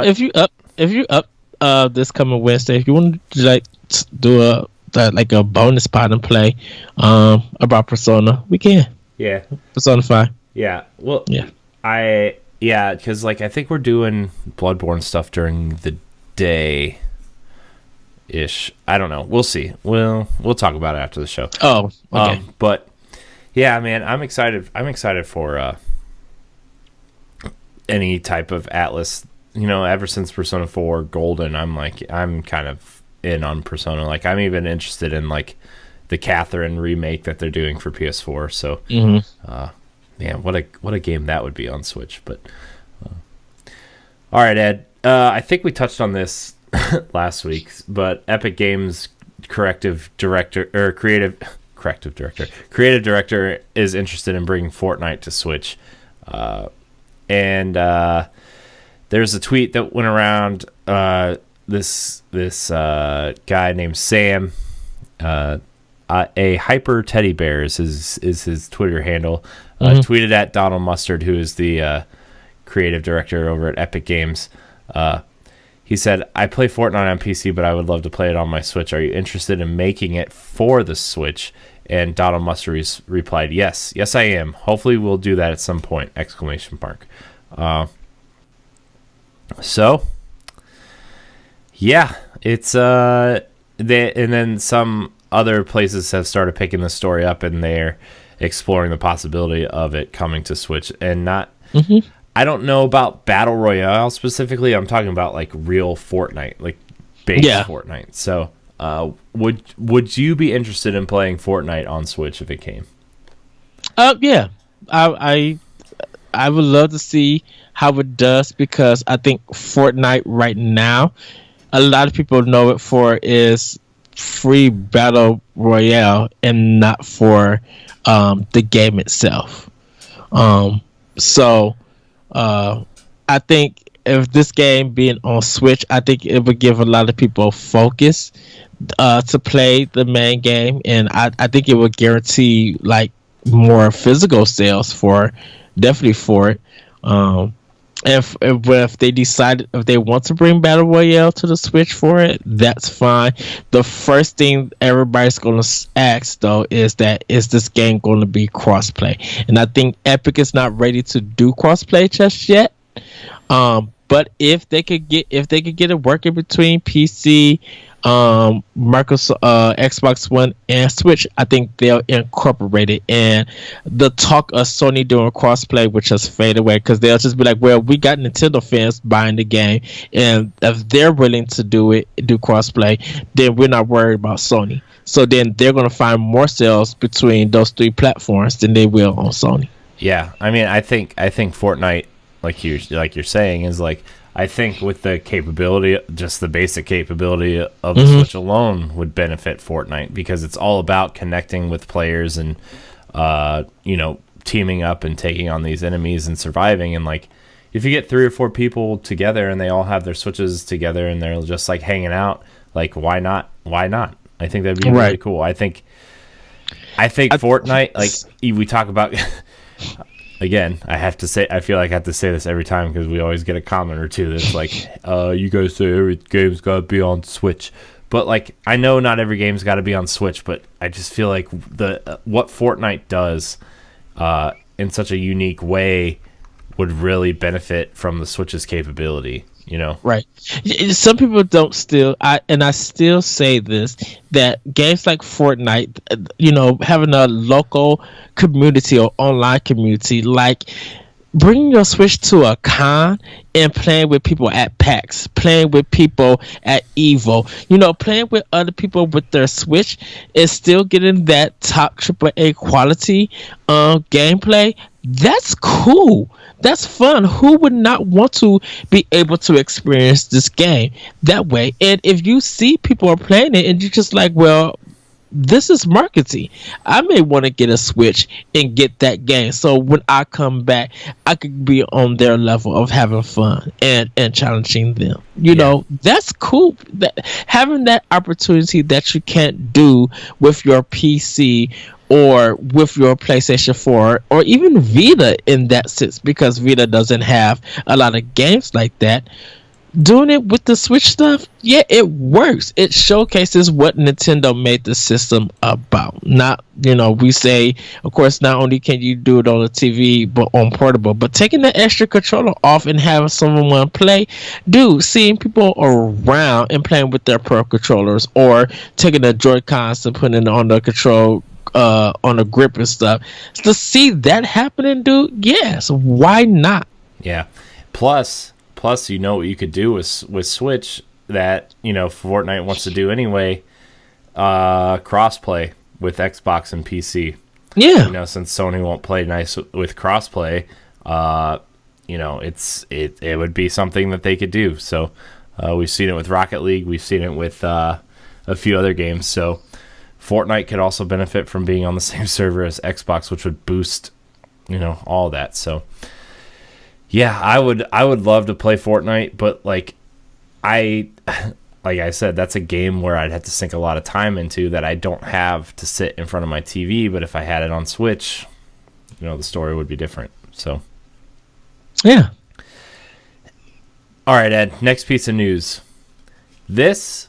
If you up this coming Wednesday, if you want to like do a bonus pod and play about Persona, we can. Yeah, Persona 5. Yeah, well, yeah. Because like I think we're doing Bloodborne stuff during the day ish. I don't know. We'll see. We'll talk about it after the show. Oh, okay. But yeah, man, I'm excited. I'm excited for any type of Atlas. Ever since Persona 4 Golden, I'm kind of in on Persona. Like I'm even interested in like the Catherine remake that they're doing for PS4. So, man, what a game that would be on Switch. But all right, Ed. I think we touched on this last week, but Epic Games creative director is interested in bringing Fortnite to Switch, and there's a tweet that went around. This guy named Sam, a hyper teddy bear is his Twitter handle. Tweeted at Donald Mustard, who is the creative director over at Epic Games. He said, "I play Fortnite on PC, but I would love to play it on my Switch. Are you interested in making it for the Switch?" And Donald Mustard replied, "Yes, I am. Hopefully, we'll do that at some point!" Exclamation mark. So, yeah, it's and then some other places have started picking the story up, and they're exploring the possibility of it coming to Switch. And not, I don't know about Battle Royale specifically. I'm talking about like real Fortnite, like base Fortnite. So, would you be interested in playing Fortnite on Switch if it came? Yeah, I would love to see how it does, because I think Fortnite right now, a lot of people know it for is free battle royale and not for the game itself. So I think if this game being on Switch, I think it would give a lot of people focus to play the main game, and I think it would guarantee like more physical sales for definitely for it. If they decide if they want to bring battle royale to the Switch for it, that's fine. The first thing everybody's going to ask though is this game going to be crossplay? And I think Epic is not ready to do crossplay just yet. But if they could get it working between PC, Microsoft, Xbox One, and Switch, I think they'll incorporate it. And the talk of Sony doing crossplay would just fade away, because they'll just be like, well, we got Nintendo fans buying the game, and if they're willing to do crossplay, then we're not worried about Sony. So then they're going to find more sales between those three platforms than they will on Sony. Yeah, I mean, I think Fortnite, like you're saying, is like, I think with the capability, just the basic capability of the Switch alone would benefit Fortnite, because it's all about connecting with players and teaming up and taking on these enemies and surviving. And like, if you get 3 or 4 people together and they all have their Switches together and they're just like hanging out, like why not? I think that'd be really cool. I think Fortnite, like we talk about. Again, I feel like I have to say this every time, because we always get a comment or two that's like, you guys say every game's got to be on Switch. But, like, I know not every game's got to be on Switch, but I just feel like what Fortnite does in such a unique way would really benefit from the Switch's capability, you know? Right. Some people don't I still say this, that games like Fortnite, having a local community or online community, like bringing your Switch to a con and playing with people at PAX, playing with people at Evo, playing with other people with their Switch, is still getting that top AAA quality gameplay. That's cool. That's fun. Who would not want to be able to experience this game that way? And if you see people are playing it and you're just like, well, this is marketing, I may want to get a Switch and get that game, so when I come back, I could be on their level of having fun and challenging them. That's cool. Having that opportunity that you can't do with your PC or with your PlayStation 4 or even Vita in that sense, because Vita doesn't have a lot of games like that. Doing it with the Switch stuff, yeah, it works. It showcases what Nintendo made the system about. Not, we say, of course, not only can you do it on the TV, but on portable. But taking the extra controller off and having someone play, seeing people around and playing with their Pro controllers, or taking the Joy-Cons and putting it on the control, on the grip and stuff, to see that happening, yes, why not? Yeah. Plus, what you could do with Switch that Fortnite wants to do anyway, crossplay with Xbox and PC. Yeah. Since Sony won't play nice with crossplay, it would be something that they could do. So we've seen it with Rocket League, we've seen it with a few other games. So Fortnite could also benefit from being on the same server as Xbox, which would boost, all that. So yeah, I would love to play Fortnite, but like I said, that's a game where I'd have to sink a lot of time into that I don't have to sit in front of my TV. But if I had it on Switch, the story would be different. So yeah. All right, Ed, next piece of news. This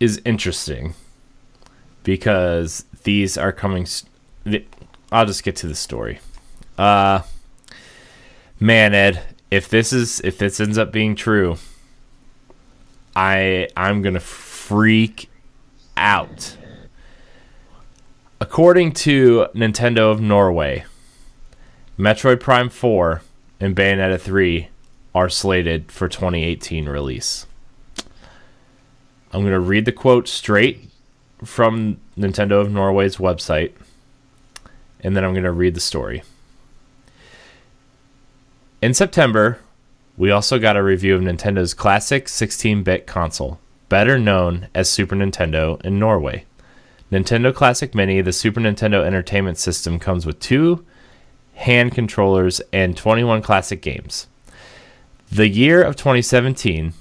is interesting because these are coming. I'll just get to the story. Man, Ed, if this ends up being true, I'm gonna freak out. According to Nintendo of Norway, Metroid Prime 4 and Bayonetta 3 are slated for 2018 release. I'm going to read the quote straight from Nintendo of Norway's website, and then I'm going to read the story. In September, we also got a review of Nintendo's classic 16-bit console, better known as Super Nintendo in Norway. Nintendo Classic Mini, the Super Nintendo Entertainment System, comes with 2 hand controllers and 21 classic games. The year of 2017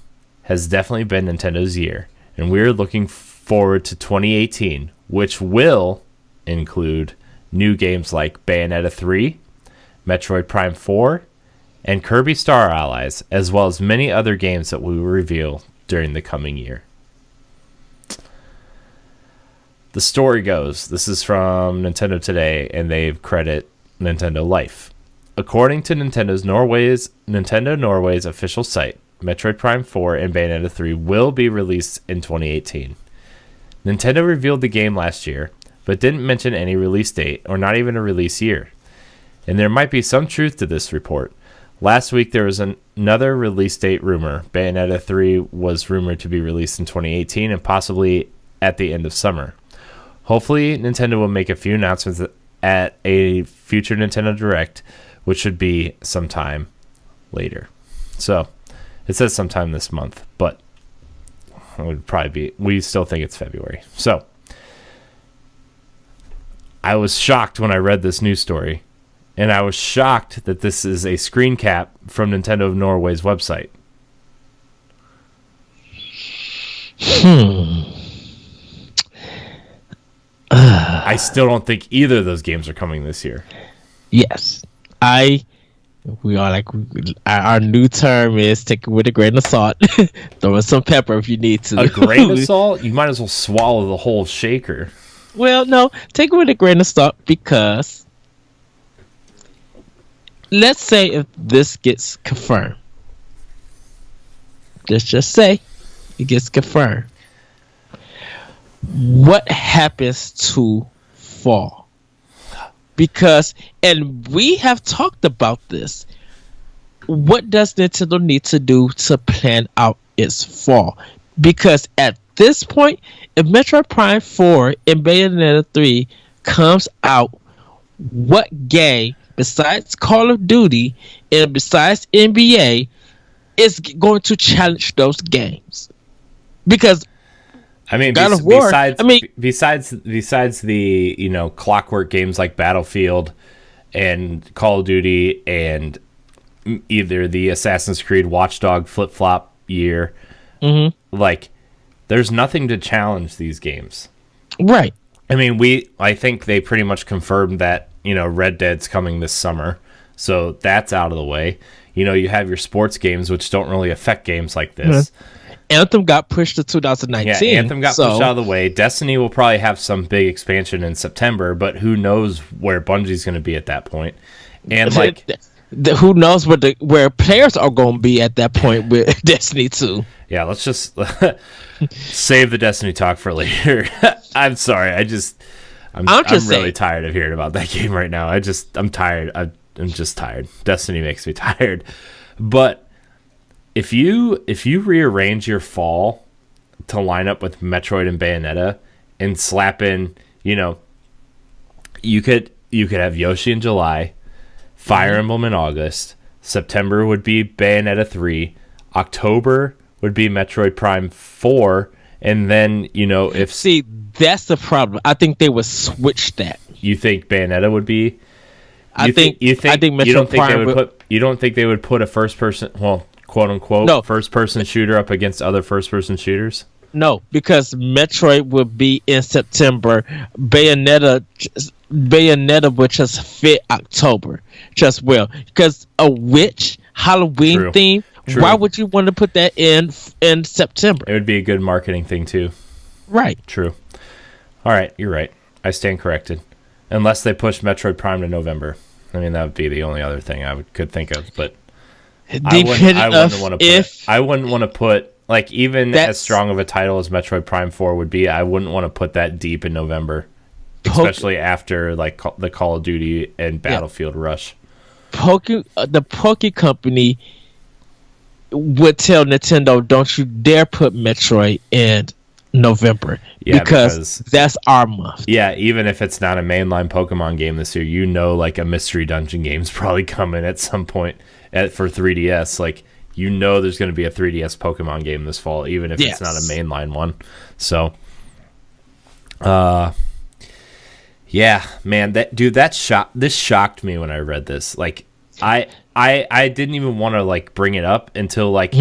has definitely been Nintendo's year, and we're looking forward to 2018, which will include new games like Bayonetta 3, Metroid Prime 4, and Kirby Star Allies, as well as many other games that we will reveal during the coming year. The story goes, this is from Nintendo Today, and they credit Nintendo Life. According to Nintendo Norway's official site, Metroid Prime 4 and Bayonetta 3 will be released in 2018. Nintendo revealed the game last year, but didn't mention any release date, or not even a release year. And there might be some truth to this report. Last week there was another release date rumor. Bayonetta 3 was rumored to be released in 2018 and possibly at the end of summer. Hopefully, Nintendo will make a few announcements at a future Nintendo Direct, which should be sometime later. So, it says sometime this month, but it would probably be, we still think it's February. So, I was shocked when I read this news story, and I was shocked that this is a screen cap from Nintendo of Norway's website. I still don't think either of those games are coming this year. Yes. We are like, our new term is take it with a grain of salt. Throw in some pepper if you need to. A grain of salt? You might as well swallow the whole shaker. Well, no, take it with a grain of salt because let's say if this gets confirmed. Let's just say it gets confirmed. What happens to fall? Because, and we have talked about this, what does Nintendo need to do to plan out its fall? Because at this point, if Metroid Prime 4 and Bayonetta 3 comes out, what game, besides Call of Duty and besides NBA, is going to challenge those games? Because I mean, God of War. Besides the clockwork games like Battlefield and Call of Duty and either the Assassin's Creed Watchdog flip-flop year, like there's nothing to challenge these games, right? I mean, I think they pretty much confirmed that Red Dead's coming this summer, so that's out of the way. You have your sports games, which don't really affect games like this. Anthem got pushed to 2019. Yeah, Anthem got pushed out of the way. Destiny will probably have some big expansion in September, but who knows where Bungie's going to be at that point. And who knows where players are going to be at that point with Destiny 2. Yeah, let's just save the Destiny talk for later. I'm sorry. I'm really tired of hearing about that game right now. I'm tired. I'm just tired. Destiny makes me tired. But if you rearrange your fall to line up with Metroid and Bayonetta and slap in, you could have Yoshi in July, Fire Emblem in August, September would be Bayonetta 3, October would be Metroid Prime 4, and then, See, that's the problem. I think they would switch that. You think Bayonetta would be? I think Metroid Prime you don't think they would put a first person, well, quote unquote, first person shooter up against other first person shooters? No, because Metroid would be in September. Bayonetta would just fit October. Just because a witch Halloween theme. True. Why would you want to put that in September? It would be a good marketing thing too. Right. True. All right, you're right. I stand corrected. Unless they push Metroid Prime to November. I mean, that would be the only other thing I could think of. But I wouldn't want to put like even as strong of a title as Metroid Prime 4 would be. I wouldn't want to put that deep in November. especially after like the Call of Duty and Battlefield rush. The Poke Company would tell Nintendo, "Don't you dare put Metroid in November, because that's our month." Yeah, even if it's not a mainline Pokemon game this year, you know, like a Mystery Dungeon game's probably coming at some point for 3DS. Like, you know, there's going to be a 3DS Pokemon game this fall, even if it's not a mainline one. So, yeah, man, this shocked me when I read this. Like, I didn't even want to like bring it up until like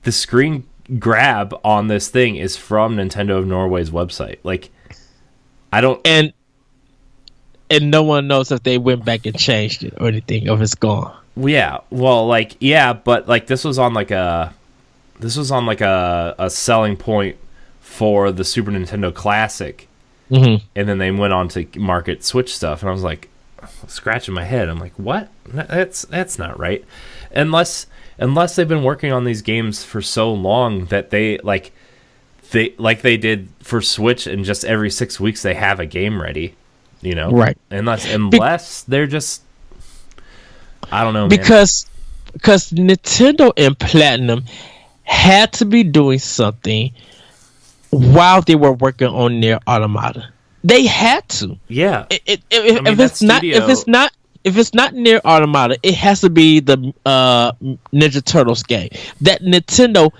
the screen grab on this thing is from Nintendo of Norway's website. Like, I don't and no one knows if they went back and changed it or anything, if it's gone. Yeah, well, like, yeah, but like this was on like a selling point for the Super Nintendo Classic, and then they went on to market Switch stuff, and I was like, scratching my head. I'm like, what? That's not right. Unless they've been working on these games for so long that they did for Switch, and just every 6 weeks they have a game ready, you know? Right. Unless they're just, I don't know, man. Because Nintendo and Platinum had to be doing something while they were working on their Automata. They had to. Yeah. If it's not near Automata, it has to be the Ninja Turtles game. That Nintendo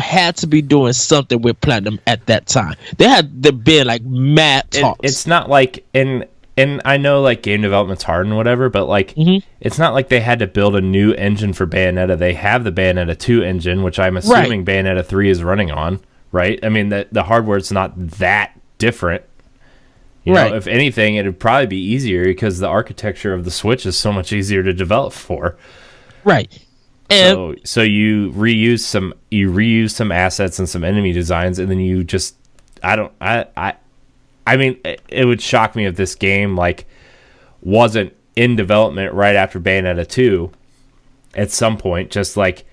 had to be doing something with Platinum at that time. They had to be like mad talks. It's not like, and I know like game development's hard and whatever, but like it's not like they had to build a new engine for Bayonetta. They have the Bayonetta 2 engine, which I'm assuming Bayonetta 3 is running on, right? I mean, the hardware's not that different. You know, if anything, it'd probably be easier because the architecture of the Switch is so much easier to develop for. Right. And so you reuse some assets and some enemy designs, and then you just I mean, it would shock me if this game like wasn't in development right after Bayonetta 2 at some point, just like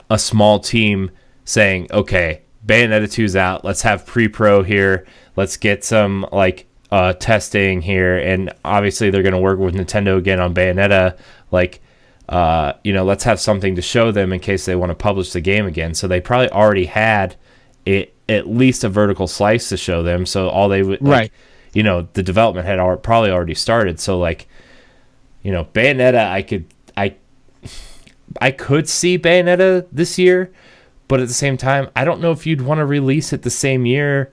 a small team saying, okay, Bayonetta 2's out, let's have pre-pro here, let's get some like testing here, and obviously they're going to work with Nintendo again on Bayonetta, like you know, let's have something to show them in case they want to publish the game again. So they probably already had it, at least a vertical slice to show them, so all they would you know, the development had probably already started. So like, you know, Bayonetta, I could see Bayonetta this year, but at the same time, I don't know if you'd want to release it the same year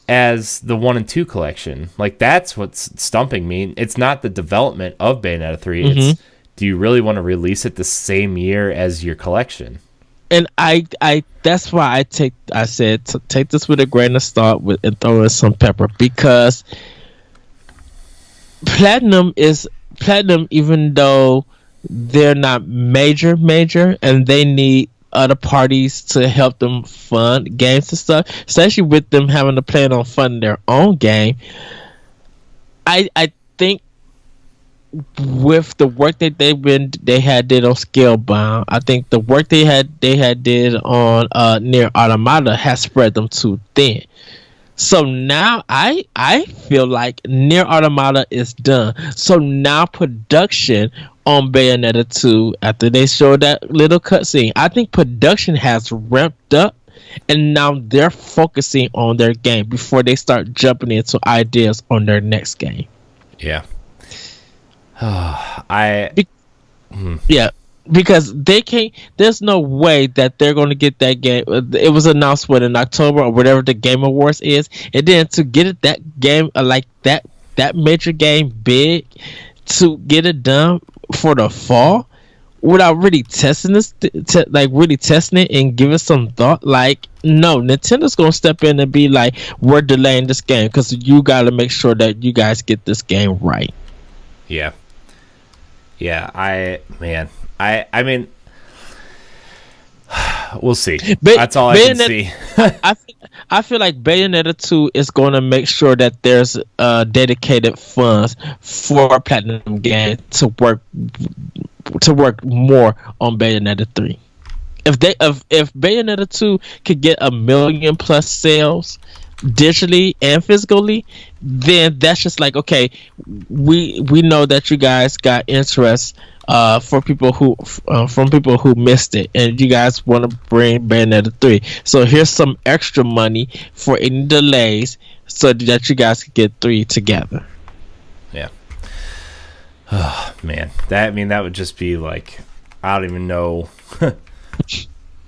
as the 1 and 2 collection. Like, that's what's stumping me. It's not the development of Bayonetta 3. It's, do you really want to release it the same year as your collection? And I that's why I said take this with a grain of salt and throw in some pepper, because Platinum, even though they're not major, and they need other parties to help them fund games and stuff, especially with them having to plan on funding their own game. I think with the work that they had did on Scalebound, I think the work they had did on Near Automata has spread them too thin. So now I feel like Near Automata is done. So now production on Bayonetta 2, after they showed that little cutscene, I think production has ramped up, and now they're focusing on their game before they start jumping into ideas on their next game. Yeah. Yeah, because they can't. There's no way that they're going to get that game. It was announced in October or whatever the Game Awards is, and then to get it that game like that major game big, to get it done for the fall without really testing this, really testing it and giving some thought. Like, no, Nintendo's gonna step in and be like, we're delaying this game because you got to make sure that you guys get this game right. Yeah. I mean, we'll see. That's all I can see. I feel like Bayonetta 2 is going to make sure that there's dedicated funds for Platinum Games to work more on Bayonetta 3. If Bayonetta 2 could get 1 million plus sales, digitally and physically, then that's just like, okay, we know that you guys got interest for people who from people who missed it, and you guys want to bring Bayonetta 3. So here's some extra money for any delays, so that you guys can get 3 together. Yeah. Oh man, that would just be like, I don't even know.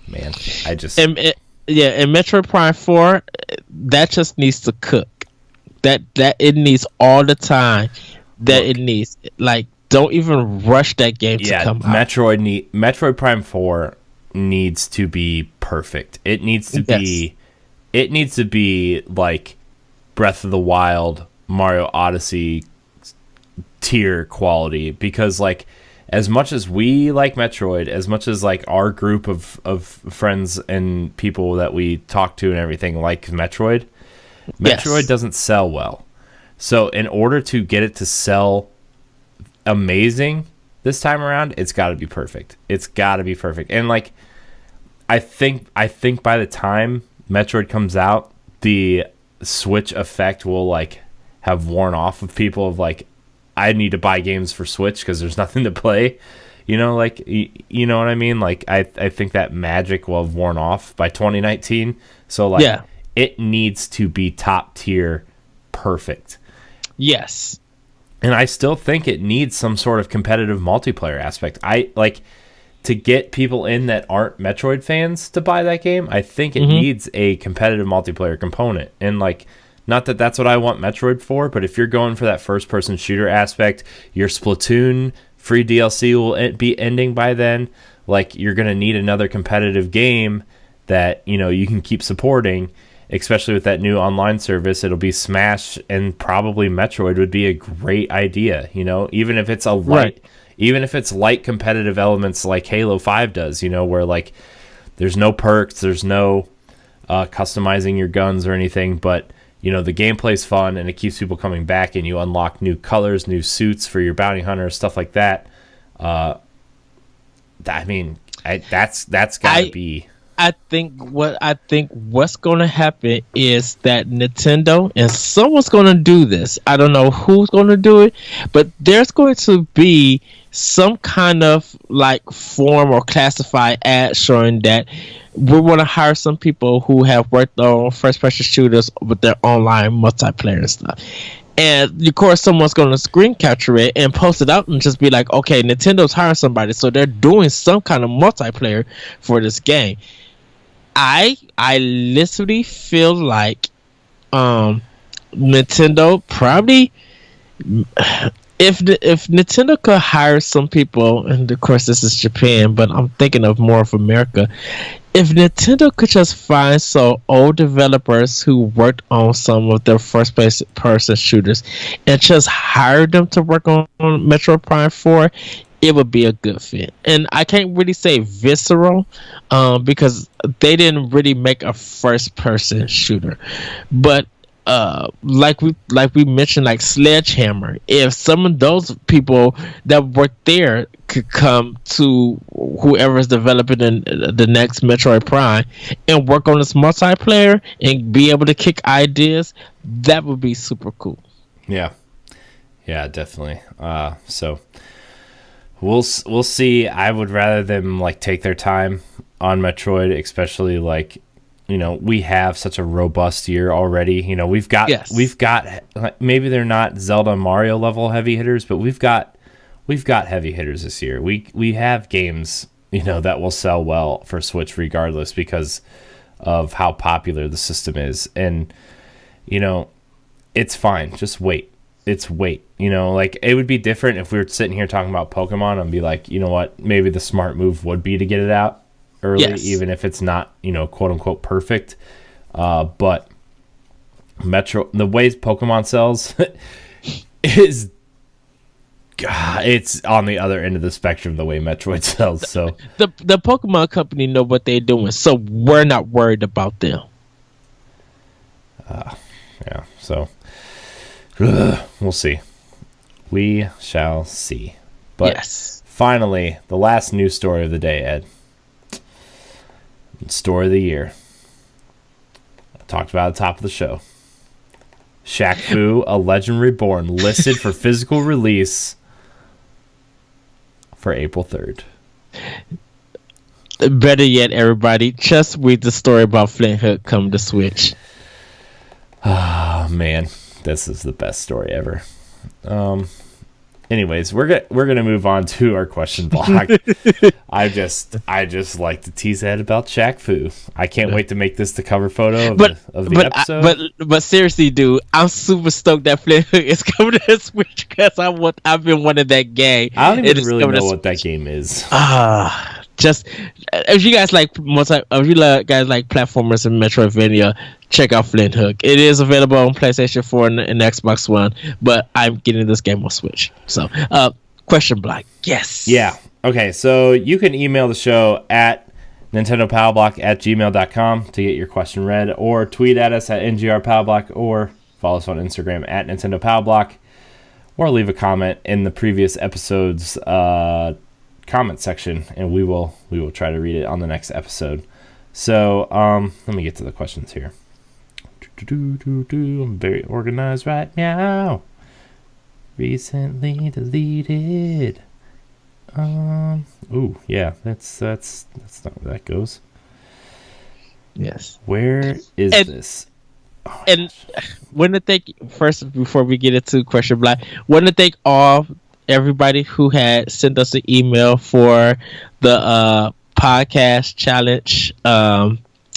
Man, I just And Metroid Prime 4, that just needs to cook. That it needs all the time that it needs. Like, don't even rush that game to come out. Metroid Prime 4 needs to be perfect. It needs to be like Breath of the Wild, Mario Odyssey tier quality, because like, as much as we like Metroid, as much as like our group of friends and people that we talk to and everything like Metroid doesn't sell well. So in order to get it to sell amazing this time around, it's got to be perfect. It's got to be perfect. And like, I think by the time Metroid comes out, the Switch effect will like have worn off of people, of like, I need to buy games for Switch because there's nothing to play, like, you know what I mean? Like, I think that magic will have worn off by 2019. So like, it needs to be top tier perfect. Yes. And I still think it needs some sort of competitive multiplayer aspect. I like to get people in that aren't Metroid fans to buy that game. I think it needs a competitive multiplayer component. And like, not that that's what I want Metroid for, but if you're going for that first-person shooter aspect, your Splatoon free DLC will be ending by then. Like, you're going to need another competitive game that, you can keep supporting, especially with that new online service. It'll be Smash, and probably Metroid would be a great idea, even if it's even if it's light competitive elements like Halo 5 does, where like there's no perks, there's no customizing your guns or anything, but the gameplay's fun and it keeps people coming back, and you unlock new colors, new suits for your bounty hunters, stuff like that. That's gotta be. I think what's going to happen is that Nintendo, and someone's going to do this. I don't know who's going to do it, but there's going to be some kind of like form or classified ad showing that we want to hire some people who have worked on first-person shooters with their online multiplayer and stuff. And of course, someone's going to screen capture it and post it out and just be like, okay, Nintendo's hiring somebody, so they're doing some kind of multiplayer for this game. I literally feel like Nintendo probably, if Nintendo could hire some people, and of course this is Japan, but I'm thinking of more of America. If Nintendo could just find some old developers who worked on some of their first-person shooters and just hire them to work on Metroid Prime 4, it would be a good fit. And I can't really say visceral because they didn't really make a first-person shooter. But like we mentioned, like Sledgehammer, if some of those people that work there could come to whoever's developing the next Metroid Prime and work on this multiplayer and be able to kick ideas, that would be super cool. Yeah, definitely. So we'll see. I would rather them like take their time on Metroid, especially like, we have such a robust year already. We've got maybe they're not Zelda Mario level heavy hitters, but we've got heavy hitters this year. We have games, that will sell well for Switch regardless because of how popular the system is. And, it's fine. Just wait. Like, it would be different if we were sitting here talking about Pokemon and be like, you know what, maybe the smart move would be to get it out early, even if it's not, quote unquote perfect. But the way Pokemon sells is, God, it's on the other end of the spectrum the way Metroid sells. So the Pokemon company know what they're doing, so we're not worried about them. Yeah. So we'll see. We shall see. But finally, the last news story of the day, Ed. Story of the year. talked about at the top of the show. Shaq Fu, A Legend Reborn, listed for physical release for April 3rd. Better yet, everybody, just read the story about Flint Hook coming to Switch. Oh, man. This is the best story ever. Anyways, we're gonna move on to our question block. I just like to tease that about Shaq Fu. I can't wait to make this the cover photo of the episode. But seriously, dude, I'm super stoked that Flint Hook is coming to the Switch because I've been wanting that game. I don't even really know what that game is. Just if you guys like guys like platformers and Metroidvania, check out Flint Hook. It is available on PlayStation 4 and Xbox One, but I'm getting this game on Switch. So, question block. Yes. Yeah. Okay, so you can email the show at nintendopowblock@gmail.com to get your question read, or tweet at us at NGRPowblock, or follow us on Instagram at NintendoPowblock, or leave a comment in the previous episode's comment section, and we will try to read it on the next episode. So let me get to the questions here. I'm very organized right now. Recently deleted. Ooh, yeah, that's not where that goes. Yes. Where is this? Oh, and want to thank first, before we get into question block, want to thank everybody who had sent us an email for the podcast challenge.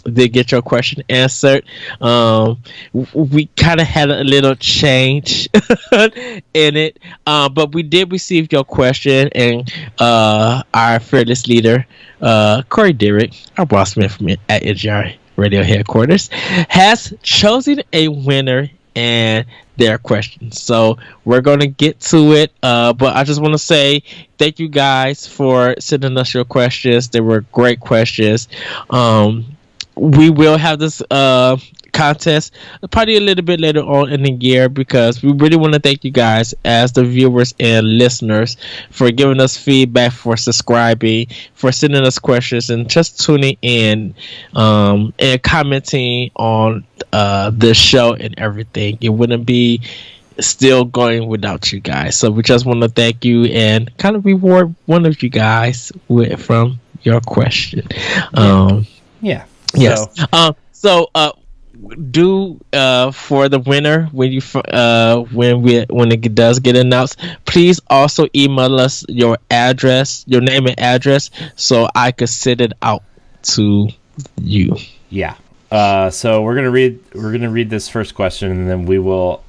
They get your question answered. We kind of had a little change in it, but we did receive your question, and our fearless leader, Corey Derrick, our boss man from at NGR Radio Headquarters, has chosen a winner and their questions. So we're going to get to it, but I just want to say thank you guys for sending us your questions. They were great questions. We will have this contest probably a little bit later on in the year, because we really want to thank you guys as the viewers and listeners for giving us feedback, for subscribing, for sending us questions, and just tuning in and commenting on this show and everything. It wouldn't be still going without you guys. So we just want to thank you and kind of reward one of you guys from your question. Yeah. Yes. So do for the winner, when it does get announced, please also email us your name and address, so I could send it out to you. Yeah. So we're gonna read this first question, and then we will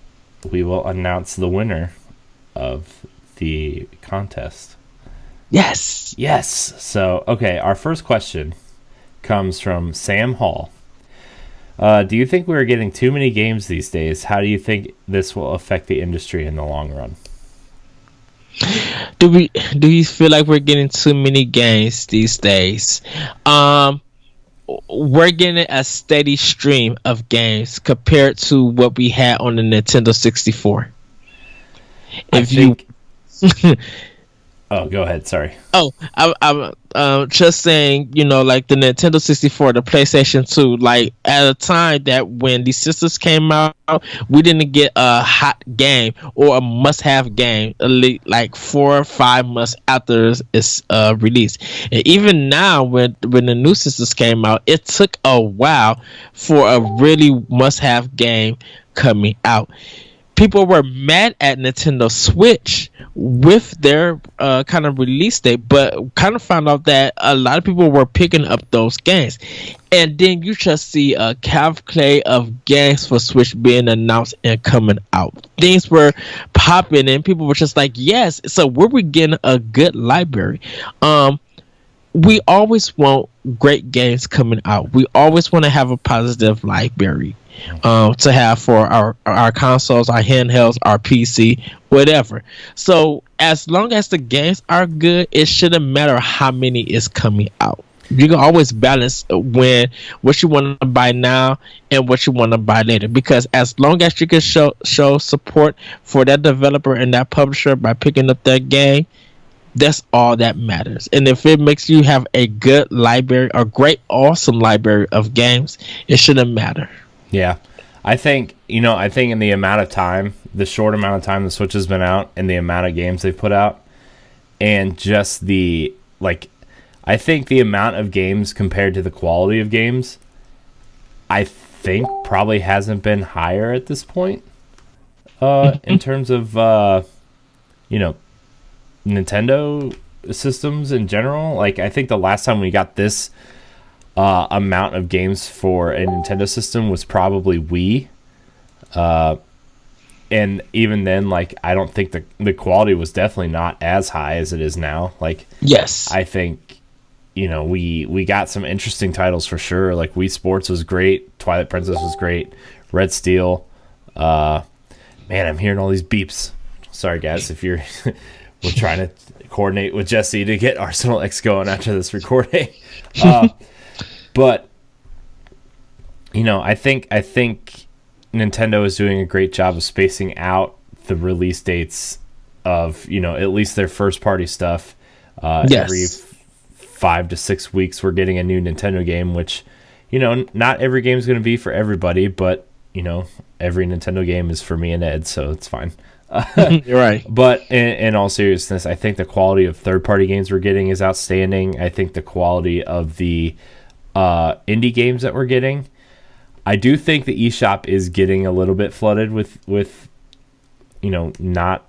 announce the winner of the contest. Yes. So okay, our first question comes from Sam Hall. Do you think we're getting too many games these days? How do you think this will affect the industry in the long run? Do you feel like we're getting too many games these days? We're getting a steady stream of games compared to what we had on the Nintendo 64. Oh, go ahead. Sorry. Oh, I'm just saying, like the Nintendo 64, the PlayStation 2, like at a time that when these systems came out, we didn't get a hot game or a must-have game like 4 or 5 months after its release. And even now, when the new systems came out, it took a while for a really must-have game coming out. People were mad at Nintendo Switch with their kind of release date, but kind of found out that a lot of people were picking up those games. And then you just see a cavalcade of games for Switch being announced and coming out. Things were popping, and people were just like, yes. So we were getting a good library. We always want great games coming out. We always want to have a positive library to have for our consoles, our handhelds, our PC, whatever. So as long as the games are good, it shouldn't matter how many is coming out. You can always balance what you want to buy now and what you want to buy later, because as long as you can show support for that developer and that publisher by picking up that game, that's all that matters. And if it makes you have a good library, a great, awesome library of games, it shouldn't matter. Yeah. I think in the amount of time, the short amount of time the Switch has been out and the amount of games they've put out, and just I think the amount of games compared to the quality of games, I think probably hasn't been higher at this point, in terms of, Nintendo systems in general. Like, I think the last time we got this amount of games for a Nintendo system was probably Wii. And even then, like, I don't think the quality was definitely not as high as it is now. Like, yes, I think, we got some interesting titles for sure. Like, Wii Sports was great. Twilight Princess was great. Red Steel. Man, I'm hearing all these beeps. Sorry, guys, if you're... We're trying to coordinate with Jesse to get Arsenal X going after this recording. But, I think Nintendo is doing a great job of spacing out the release dates of, at least their first-party stuff. Yes. Every 5 to 6 weeks, we're getting a new Nintendo game, which, not every game is going to be for everybody, but, every Nintendo game is for me and Ed, so it's fine. You're right. But in all seriousness, I think the quality of third-party games we're getting is outstanding. I think the quality of the indie games that we're getting, I do think the eShop is getting a little bit flooded with not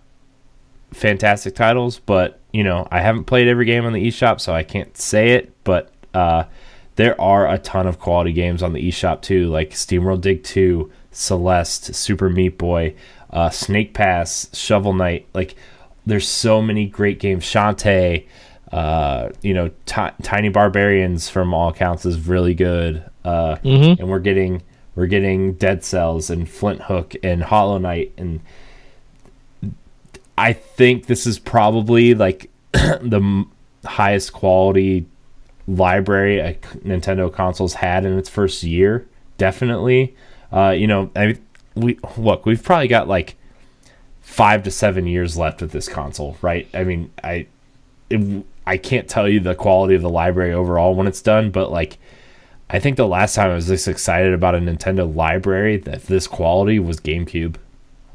fantastic titles, but I haven't played every game on the eShop, so I can't say it, but there are a ton of quality games on the eShop too, like SteamWorld Dig 2, Celeste, Super Meat Boy, Snake Pass, Shovel Knight. Like, there's so many great games. Shantae, Tiny Barbarians, from all accounts, is really good. And we're getting Dead Cells and Flint Hook and Hollow Knight, and I think this is probably like the highest quality library a Nintendo console's had in its first year. Definitely. We've probably got like 5 to 7 years left with this console, right? I mean, I can't tell you the quality of the library overall when it's done, but like, I think the last time I was this excited about a Nintendo library that this quality was GameCube,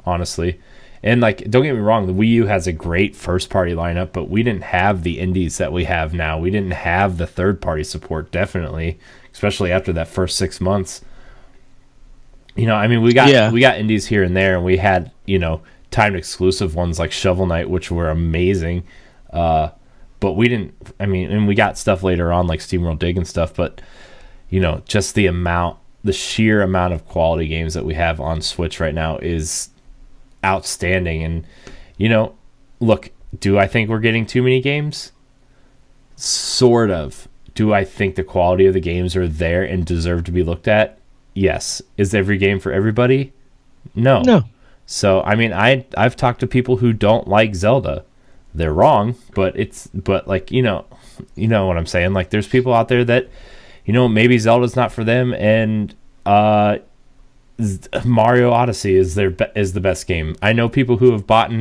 honestly. And like, don't get me wrong, the Wii U has a great first party lineup, but we didn't have the indies that we have now. We didn't have the third party support, definitely, especially after that first 6 months. We got indies here and there, and we had, timed exclusive ones like Shovel Knight, which were amazing. But we didn't, and we got stuff later on like SteamWorld Dig and stuff, but, just the sheer amount of quality games that we have on Switch right now is outstanding. And, look, do I think we're getting too many games? Sort of. Do I think the quality of the games are there and deserve to be looked at? Yes. Is every game for everybody? No. So, I've talked to people who don't like Zelda. They're wrong, but like, you know what I'm saying? Like, there's people out there that, maybe Zelda's not for them, and Mario Odyssey is the best game. I know people who bought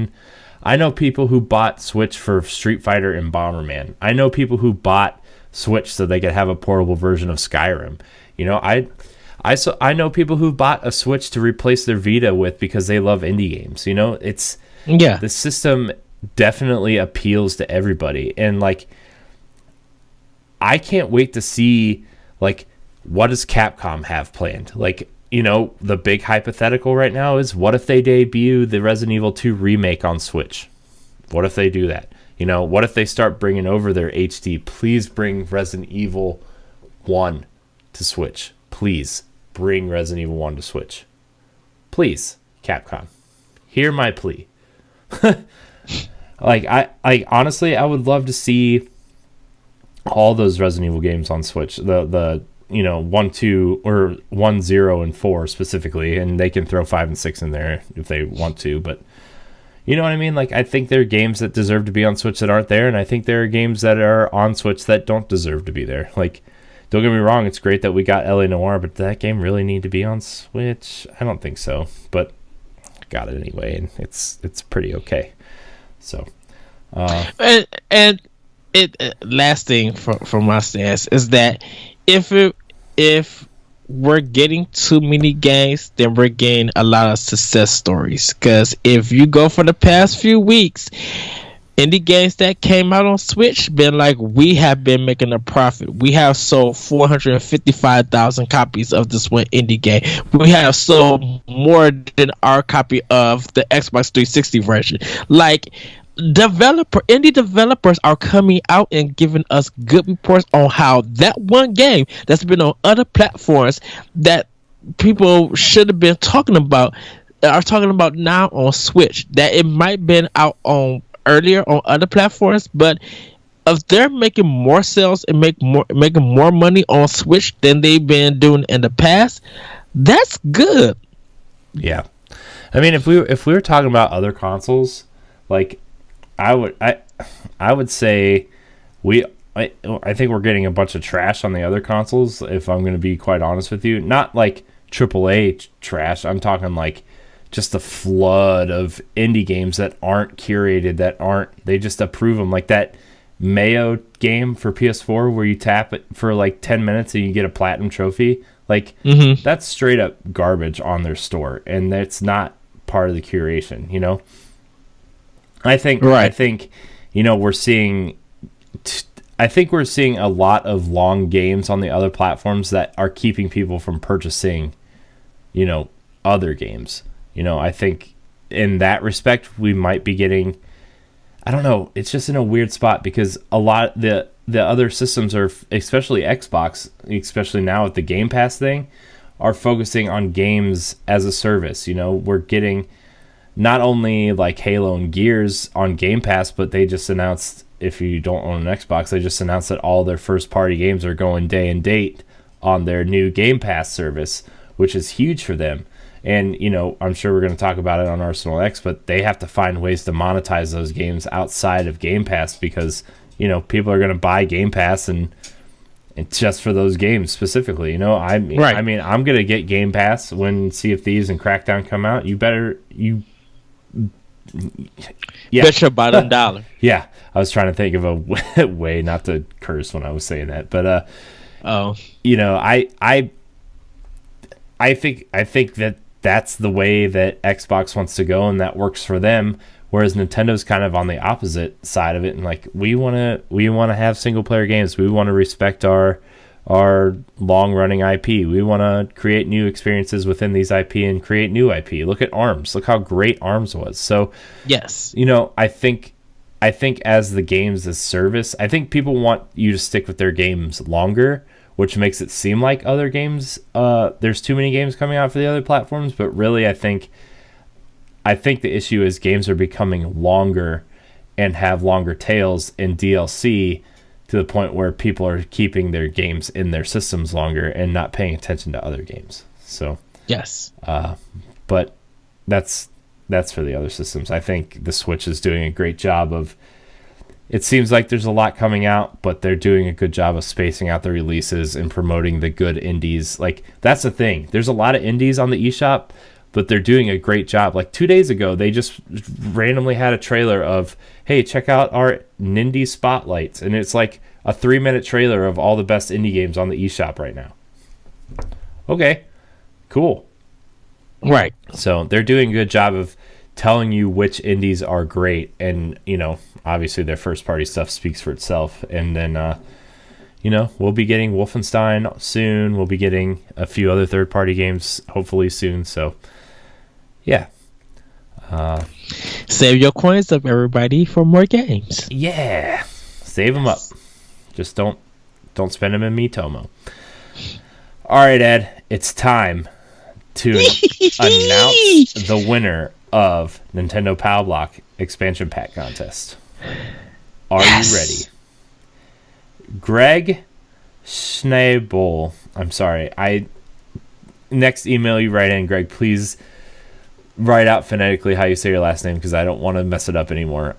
Switch for Street Fighter and Bomberman. I know people who bought Switch so they could have a portable version of Skyrim. I know people who bought a Switch to replace their Vita with because they love indie games. The system definitely appeals to everybody, and like, I can't wait to see, like, what does Capcom have planned? Like, the big hypothetical right now is, what if they debut the Resident Evil 2 remake on Switch? What if they do that? What if they start bringing over their HD? Please bring Resident Evil 1 to Switch. Please bring Resident Evil 1 to Switch. Please, Capcom. Hear my plea. Honestly, I would love to see all those Resident Evil games on Switch. The 1, 2, or 1, 0, and 4 specifically, and they can throw 5 and 6 in there if they want to, but you know what I mean? Like, I think there are games that deserve to be on Switch that aren't there, and I think there are games that are on Switch that don't deserve to be there. Like, don't get me wrong, it's great that we got LA Noire, but did that game really need to be on Switch? I don't think so, but I got it anyway, and it's pretty okay. So, and last thing from my stance is that if we're getting too many games, then we're getting a lot of success stories. Because if you go for the past few weeks, indie games that came out on Switch been like, we have been making a profit. We have sold 455,000 copies of this one indie game. We have sold more than our copy of the Xbox 360 version. Like, indie developers are coming out and giving us good reports on how that one game that's been on other platforms that people should have been talking about are talking about now on Switch, that it might been out on earlier on other platforms, but if they're making more sales and making more money on Switch than they've been doing in the past, that's good. Yeah, I mean, if we were talking about other consoles, like I would say I think we're getting a bunch of trash on the other consoles. If I'm going to be quite honest with you, not like AAA trash. I'm talking like just a flood of indie games that aren't curated, they just approve them. Like that Mayo game for PS4 where you tap it for like 10 minutes and you get a platinum trophy. Like that's straight up garbage on their store, and that's not part of the curation, you know? I think we're seeing a lot of long games on the other platforms that are keeping people from purchasing, you know, other games. You know, I think in that respect, we might be getting, I don't know, it's just in a weird spot because a lot of the other systems are, especially Xbox, especially now with the Game Pass thing, are focusing on games as a service. You know, we're getting not only like Halo and Gears on Game Pass, but they just announced, if you don't own an Xbox, they just announced that all their first party games are going day and date on their new Game Pass service, which is huge for them. And, you know, I'm sure we're going to talk about it on Arsenal X, but they have to find ways to monetize those games outside of Game Pass because, you know, people are going to buy Game Pass and just for those games specifically. You know, I mean, I'm going to get Game Pass when Sea of Thieves and Crackdown come out. Bet your bottom dollar. Yeah, I was trying to think of a way not to curse when I was saying that, but you know, I think that that's the way that Xbox wants to go, and that works for them. Whereas Nintendo's kind of on the opposite side of it, and like we want to have single player games. We want to respect our long running IP. We want to create new experiences within these IP and create new IP. Look at ARMS. Look how great ARMS was. So yes, you know, I think as the games as service, I think people want you to stick with their games longer, which makes it seem like other games, there's too many games coming out for the other platforms. But really, I think the issue is games are becoming longer and have longer tails and DLC to the point where people are keeping their games in their systems longer and not paying attention to other games. So yes, but that's for the other systems. I think the Switch is doing a great job of. It seems like there's a lot coming out, but they're doing a good job of spacing out the releases and promoting the good indies. Like, that's the thing. There's a lot of indies on the eShop, but they're doing a great job. Like 2 days ago, they just randomly had a trailer of, hey, check out our Nindy Spotlights. And it's like a 3-minute trailer of all the best indie games on the eShop right now. Okay, cool. Right. So they're doing a good job of telling you which indies are great. And, you know, obviously their first party stuff speaks for itself. And then, you know, we'll be getting Wolfenstein soon. We'll be getting a few other third party games hopefully soon. So, yeah. Save your coins up, everybody, for more games. Yeah. Save them up. Just don't spend them in Miitomo. All right, Ed. It's time to announce the winner of Nintendo Power Block Expansion Pack Contest. Are you ready? Greg Schnabel. I'm sorry. Next email you write in, Greg, please write out phonetically how you say your last name because I don't want to mess it up anymore.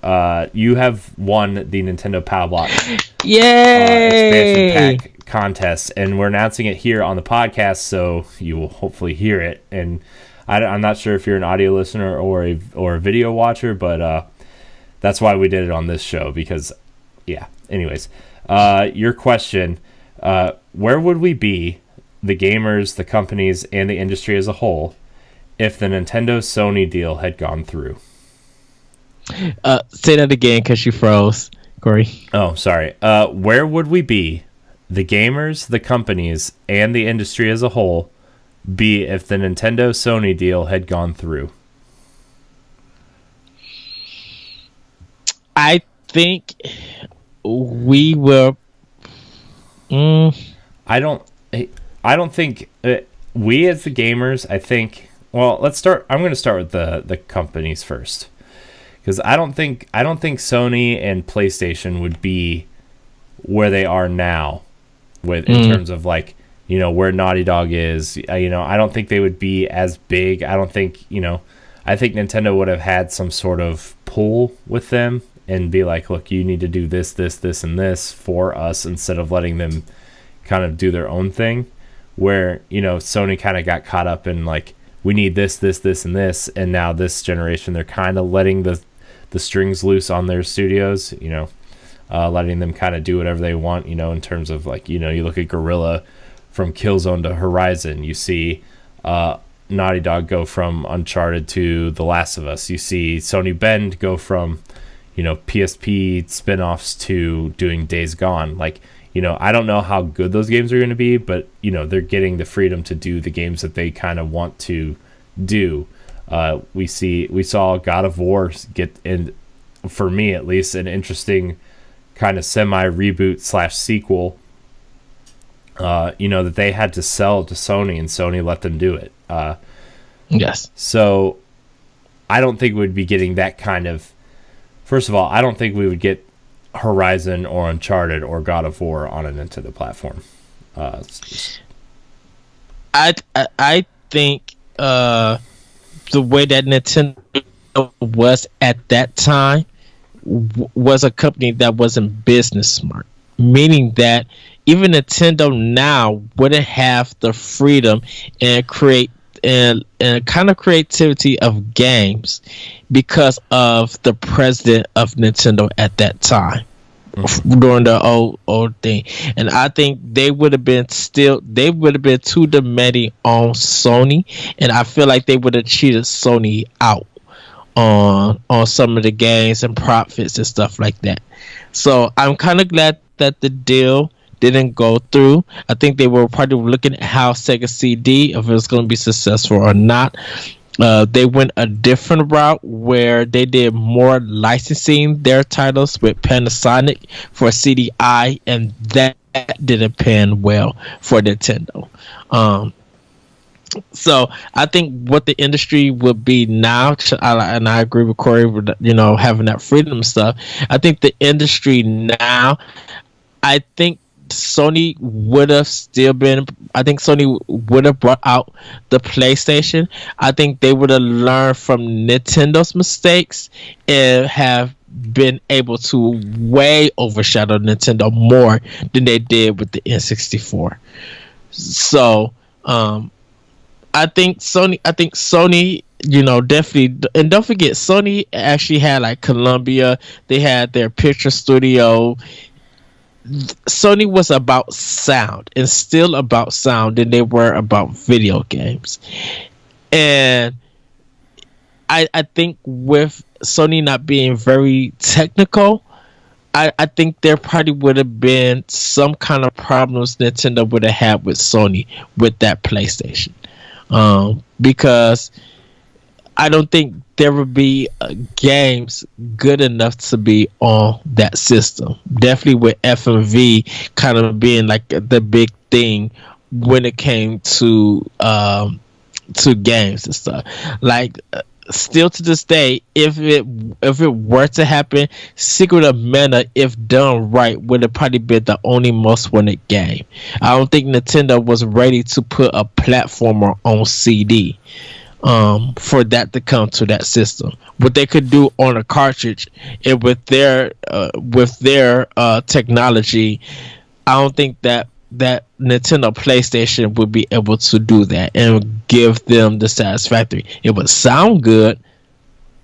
You have won the Nintendo Power Block Expansion Pack Contest, and we're announcing it here on the podcast, so you will hopefully hear it. And I'm not sure if you're an audio listener or a video watcher, but that's why we did it on this show because, yeah. Anyways, your question, where would we be the gamers, the companies, and the industry as a whole if the Nintendo Sony deal had gone through? Say that again because you froze, Corey. Oh, sorry. Where would we be, the gamers, the companies, and the industry as a whole, be if the Nintendo Sony deal had gone through? I think we will. I don't think we as the gamers. I think. Well, let's start. I'm going to start with the companies first, because I don't think Sony and PlayStation would be where they are now, in terms of like, you know, where Naughty Dog is. You know, I don't think they would be as big. I don't think, you know, I think Nintendo would have had some sort of pull with them and be like, look, you need to do this, and this for us, instead of letting them kind of do their own thing. Where, you know, Sony kind of got caught up in like, we need this, and this, and now this generation they're kind of letting the strings loose on their studios, you know, letting them kind of do whatever they want, you know, in terms of like, you know, you look at Guerrilla from Killzone to Horizon, you see Naughty Dog go from Uncharted to The Last of Us, you see Sony Bend go from, you know, PSP spin-offs to doing Days Gone. Like, you know, I don't know how good those games are going to be, but, you know, they're getting the freedom to do the games that they kind of want to do. We saw God of War get, in, for me at least, an interesting kind of semi-reboot / sequel, you know, that they had to sell to Sony, and Sony let them do it. Yes. So I don't think we'd be getting that kind of... First of all, I don't think we would get Horizon or Uncharted or God of War on a Nintendo platform. I think the way that Nintendo was at that time was a company that wasn't business smart, meaning that even Nintendo now wouldn't have the freedom and create and kind of creativity of games because of the president of Nintendo at that time, during the old thing. And I think they would have been too demanding on Sony, and I feel like they would have cheated Sony out on some of the games and profits and stuff like that. So I'm kind of glad that the deal didn't go through. I think they were probably looking at how Sega CD, if it was going to be successful or not. They went a different route where they did more licensing their titles with Panasonic for CDI, and that didn't pan well for Nintendo. So I think what the industry would be now, and I agree with Corey with, you know, having that freedom stuff. I think the industry now, I think Sony would have still been. I think Sony would have brought out the PlayStation. I think they would have learned from Nintendo's mistakes and have been able to way overshadow Nintendo more than they did with the N64. So, I think Sony, you know, definitely, and don't forget, Sony actually had like Columbia. They had their picture studio. Sony was about sound and still about sound than they were about video games. And I think with Sony not being very technical, I think there probably would have been some kind of problems Nintendo would have had with Sony with that PlayStation. Because I don't think there would be games good enough to be on that system. Definitely with FMV kind of being like the big thing when it came to games and stuff. Like still to this day, if it were to happen, Secret of Mana, if done right, would have probably been the only most wanted game. I don't think Nintendo was ready to put a platformer on CD. For that to come to that system, what they could do on a cartridge, and with their technology, I don't think that Nintendo PlayStation would be able to do that and give them the satisfactory. It would sound good,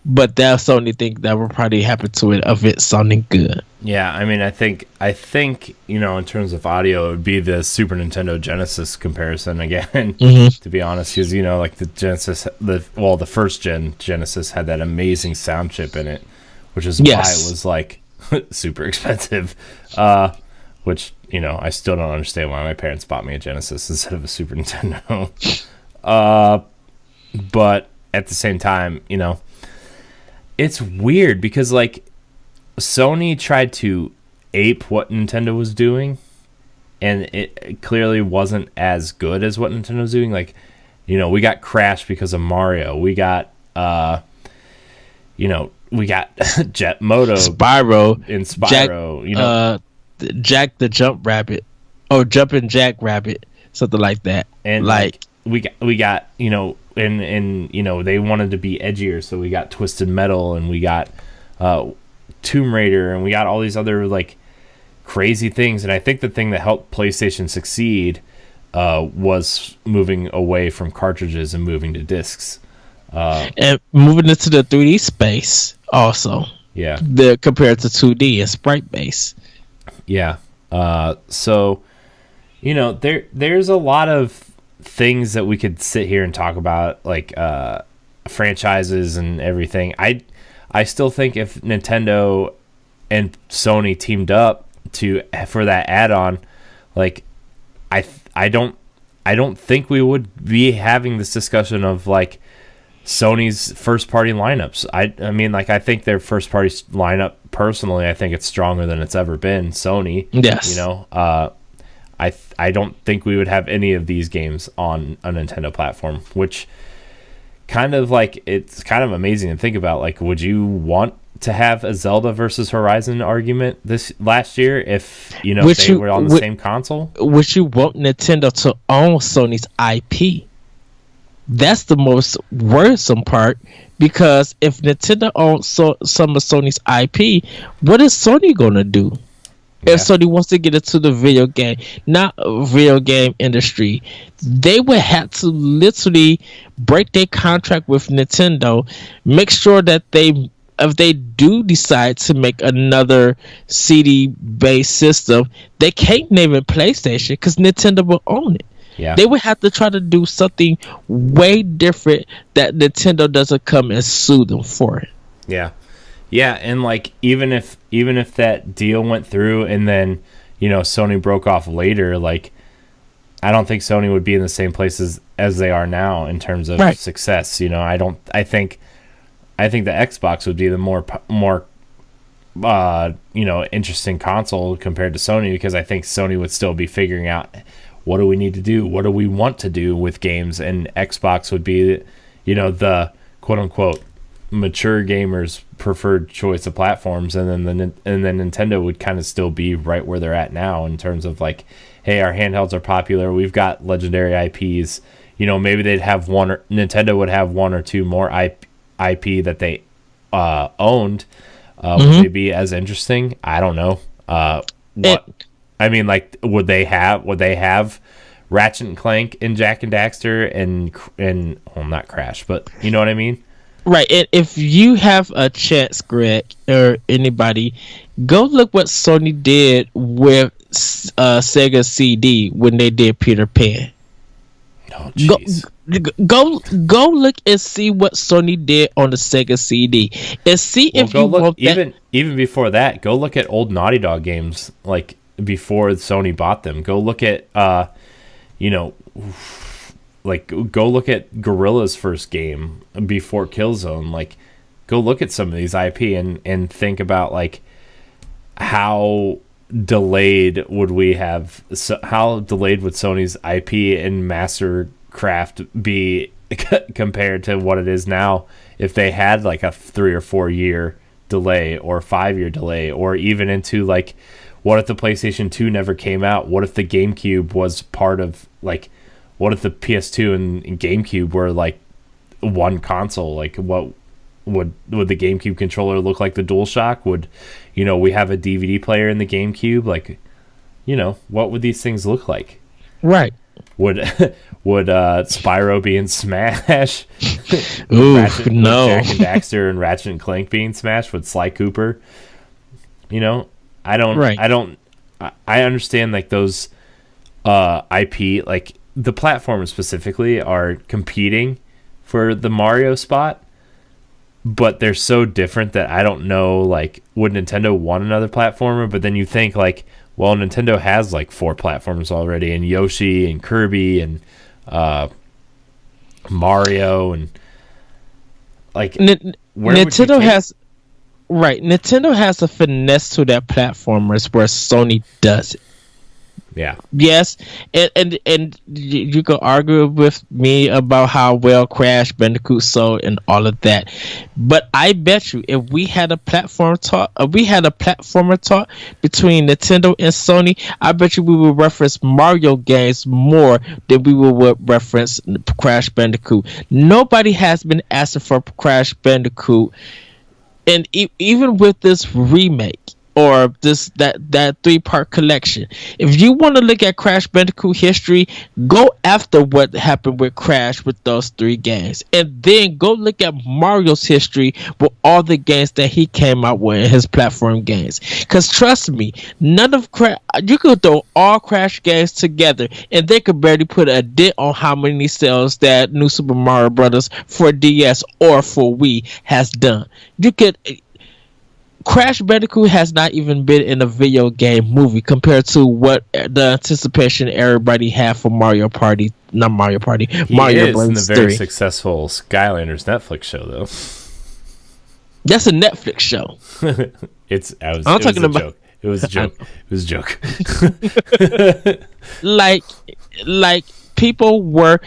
but that's the only thing that will probably happen to it of it sounding good. Yeah, I mean, I think in terms of audio, it would be the Super Nintendo Genesis comparison again. To be honest, because like the Genesis, the first gen Genesis had that amazing sound chip in it, which is why it was like super expensive. Which I still don't understand why my parents bought me a Genesis instead of a Super Nintendo. But at the same time, it's weird because like Sony tried to ape what Nintendo was doing, and it clearly wasn't as good as what Nintendo was doing. Like, we got Crash because of Mario. We got Jet Moto, Spyro, Jack the Jump Rabbit, or Jumpin' Jack Rabbit, something like that. And like we got and they wanted to be edgier, so we got Twisted Metal, and we got Tomb Raider, and we got all these other like crazy things. And I think the thing that helped PlayStation succeed was moving away from cartridges and moving to discs, and moving into the 3D space also. Yeah, compared to 2D and sprite based. Yeah. So there's a lot of things that we could sit here and talk about, like franchises and everything. I still think if Nintendo and Sony teamed up for that add-on, like I don't think we would be having this discussion of like Sony's first party lineups. I mean, like, I think their first party lineup, personally, I think it's stronger than it's ever been. Sony, yes, I don't think we would have any of these games on a Nintendo platform, which kind of like, it's kind of amazing to think about. Like, would you want to have a Zelda versus Horizon argument this last year if they were on the same console? Would you want Nintendo to own Sony's IP? That's the most worrisome part, because if Nintendo owns some of Sony's IP, what is Sony gonna do? If Sony wants to get into the video game industry, they would have to literally break their contract with Nintendo, make sure that if they do decide to make another CD-based system, they can't name it PlayStation because Nintendo will own it. Yeah. They would have to try to do something way different that Nintendo doesn't come and sue them for it. Yeah. Yeah, and like even if that deal went through and then, Sony broke off later, like I don't think Sony would be in the same places as they are now in terms of success. I think the Xbox would be the more interesting console compared to Sony, because I think Sony would still be figuring out, what do we need to do? What do we want to do with games? And Xbox would be, the quote unquote mature gamers' preferred choice of platforms, and then Nintendo would kind of still be right where they're at now in terms of like, hey, our handhelds are popular. We've got legendary IPs. Maybe they'd have Nintendo would have one or two more IP that they owned. Would they be as interesting? I don't know. I mean, like, would they have Ratchet and Clank and Jak and Daxter and well, not Crash, but you know what I mean? Right. And if you have a chance, Greg, or anybody, go look what Sony did with Sega CD when they did Peter Pan. Oh, jeez. Go look and see what Sony did on the Sega CD, and see if you want that. Even before that, go look at old Naughty Dog games, like before Sony bought them. Go look at like go look at Guerrilla's first game before Killzone. Like, go look at some of these IP and think about like how delayed would Sony's IP and Mastercraft be compared to what it is now if they had like a 3 or 4 year delay or 5-year delay, or even into like, what if the PlayStation 2 never came out? What if the GameCube was part of, like, what if the PS2 and GameCube were like one console? Like, what would the GameCube controller look like? The DualShock? Would we have a DVD player in the GameCube? Like, what would these things look like? Right. Would Spyro be in Smash? Ooh, Ratchet, no. with Jak and Daxter and Ratchet and Clank being smashed with Sly Cooper. You know, I understand like those IP, like the platformers specifically are competing for the Mario spot, but they're so different that I don't know, like, would Nintendo want another platformer? But then you think, like, well, Nintendo has, like, 4 platformers already, and Yoshi and Kirby and Mario, and, like, Nintendo has... Right, Nintendo has a finesse to their platformers where Sony doesn't. Yeah. Yes, and you could argue with me about how well Crash Bandicoot sold and all of that, but I bet you if we had a platformer talk between Nintendo and Sony, I bet you we would reference Mario games more than we would reference Crash Bandicoot. Nobody has been asking for Crash Bandicoot, and even with this remake or that 3-part collection, if you want to look at Crash Bandicoot history, go after what happened with Crash with those 3 games, and then go look at Mario's history with all the games that he came out with in his platform games. Because trust me, none of you could throw all Crash games together and they could barely put a dent on how many sales that New Super Mario Brothers for DS or for Wii has done. Crash Bandicoot has not even been in a video game movie compared to what the anticipation everybody had for Mario Party. Not Mario Party. Mario Bros. In the 3. very successful Skylanders Netflix show, though. That's a Netflix show. It was a joke. It was a joke. like people were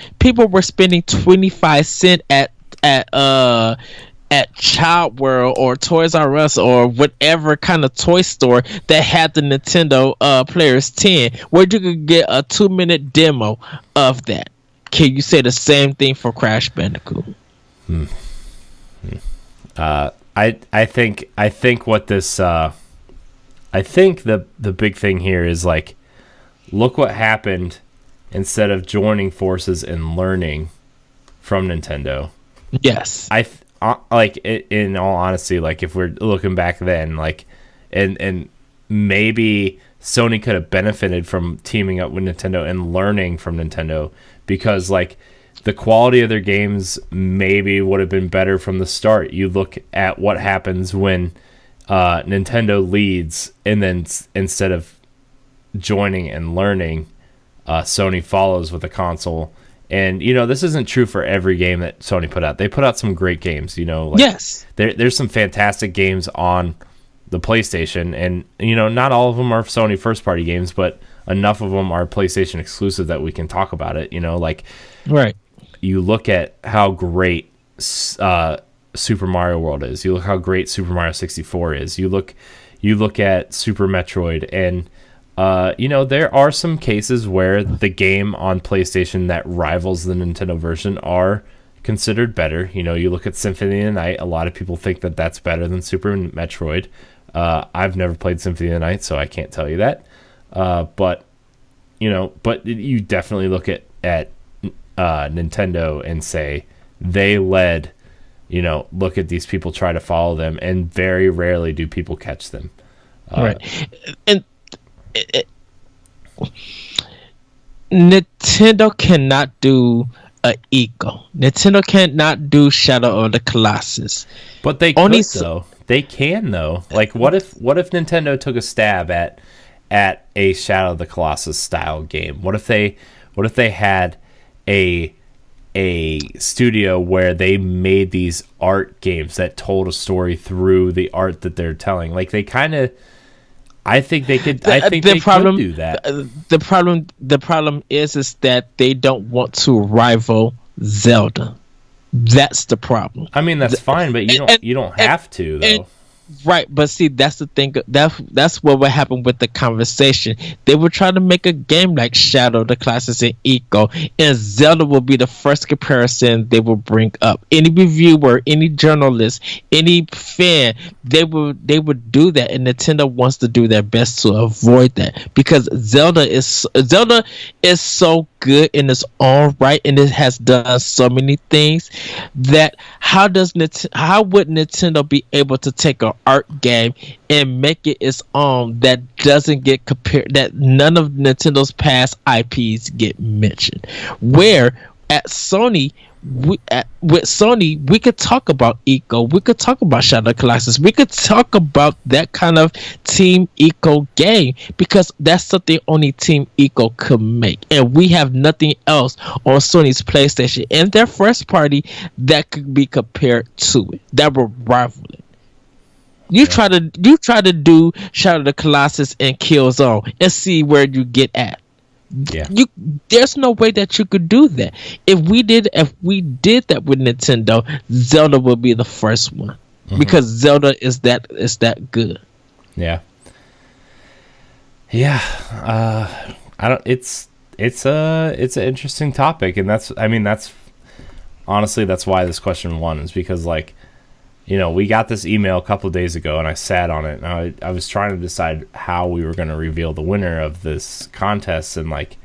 spending 25 cents at Child World or Toys R Us or whatever kind of toy store that had the Nintendo Players 10, where you could get a 2-minute demo of that. Can you say the same thing for Crash Bandicoot? I think what this I think the big thing here is, like, look what happened instead of joining forces and learning from Nintendo. Yes. In all honesty, like, if we're looking back then, like, and maybe Sony could have benefited from teaming up with Nintendo and learning from Nintendo, because, like, the quality of their games maybe would have been better from the start. You look at what happens when Nintendo leads, and then instead of joining and learning, Sony follows with a console. And, you know, this isn't true for every game that Sony put out. They put out some great games, you know. Like, yes. There's some fantastic games on the PlayStation. And, you know, not all of them are Sony first-party games, but enough of them are PlayStation exclusive that we can talk about it, you know. Like, right. You look at how great Super Mario World is. You look how great Super Mario 64 is. You look at Super Metroid, and you know, there are some cases where the game on PlayStation that rivals the Nintendo version are considered better. You know, you look at Symphony of the Night. A lot of people think that that's better than Super Metroid. I've never played Symphony of the Night, so I can't tell you that. But you definitely look at Nintendo and say they led. You know, look at these people try to follow them, and very rarely do people catch them. Right. And Nintendo cannot do a Eco. Nintendo cannot do Shadow of the Colossus. But they could, though. They can, though. Like, what if Nintendo took a stab at a Shadow of the Colossus style game? What if they had a studio where they made these art games that told a story through the art that they're telling? Like, they kind of, I think they could. I think they could do that. The problem is that they don't want to rival Zelda. That's the problem. I mean, that's fine, but you don't have to, though. Right, but see, that's the thing. That's what would happen with the conversation. They would try to make a game like Shadow, the Colossus, and Eco, and Zelda will be the first comparison they will bring up. Any reviewer, any journalist, any fan, they would do that, and Nintendo wants to do their best to avoid that because Zelda is so good in its own right, and it has done so many things that how would Nintendo be able to take an art game and make it its own that doesn't get compared, that none of Nintendo's past IPs get mentioned? Where at Sony, with Sony, we could talk about Eco, we could talk about Shadow Colossus, we could talk about that kind of Team Eco game because that's something only Team Eco could make, and we have nothing else on Sony's PlayStation and their first party that could be compared to it, that will rival it. You try to do Shadow the Colossus and Killzone and see where you get at. Yeah. There's no way that you could do that. If we did that with Nintendo, Zelda would be the first one. Because Zelda is that good. Yeah. Yeah. I don't it's an interesting topic, and that's honestly that's why this question won, is because like, we got this email a couple of days ago, and I sat on it, and I was trying to decide how we were going to reveal the winner of this contest, and like,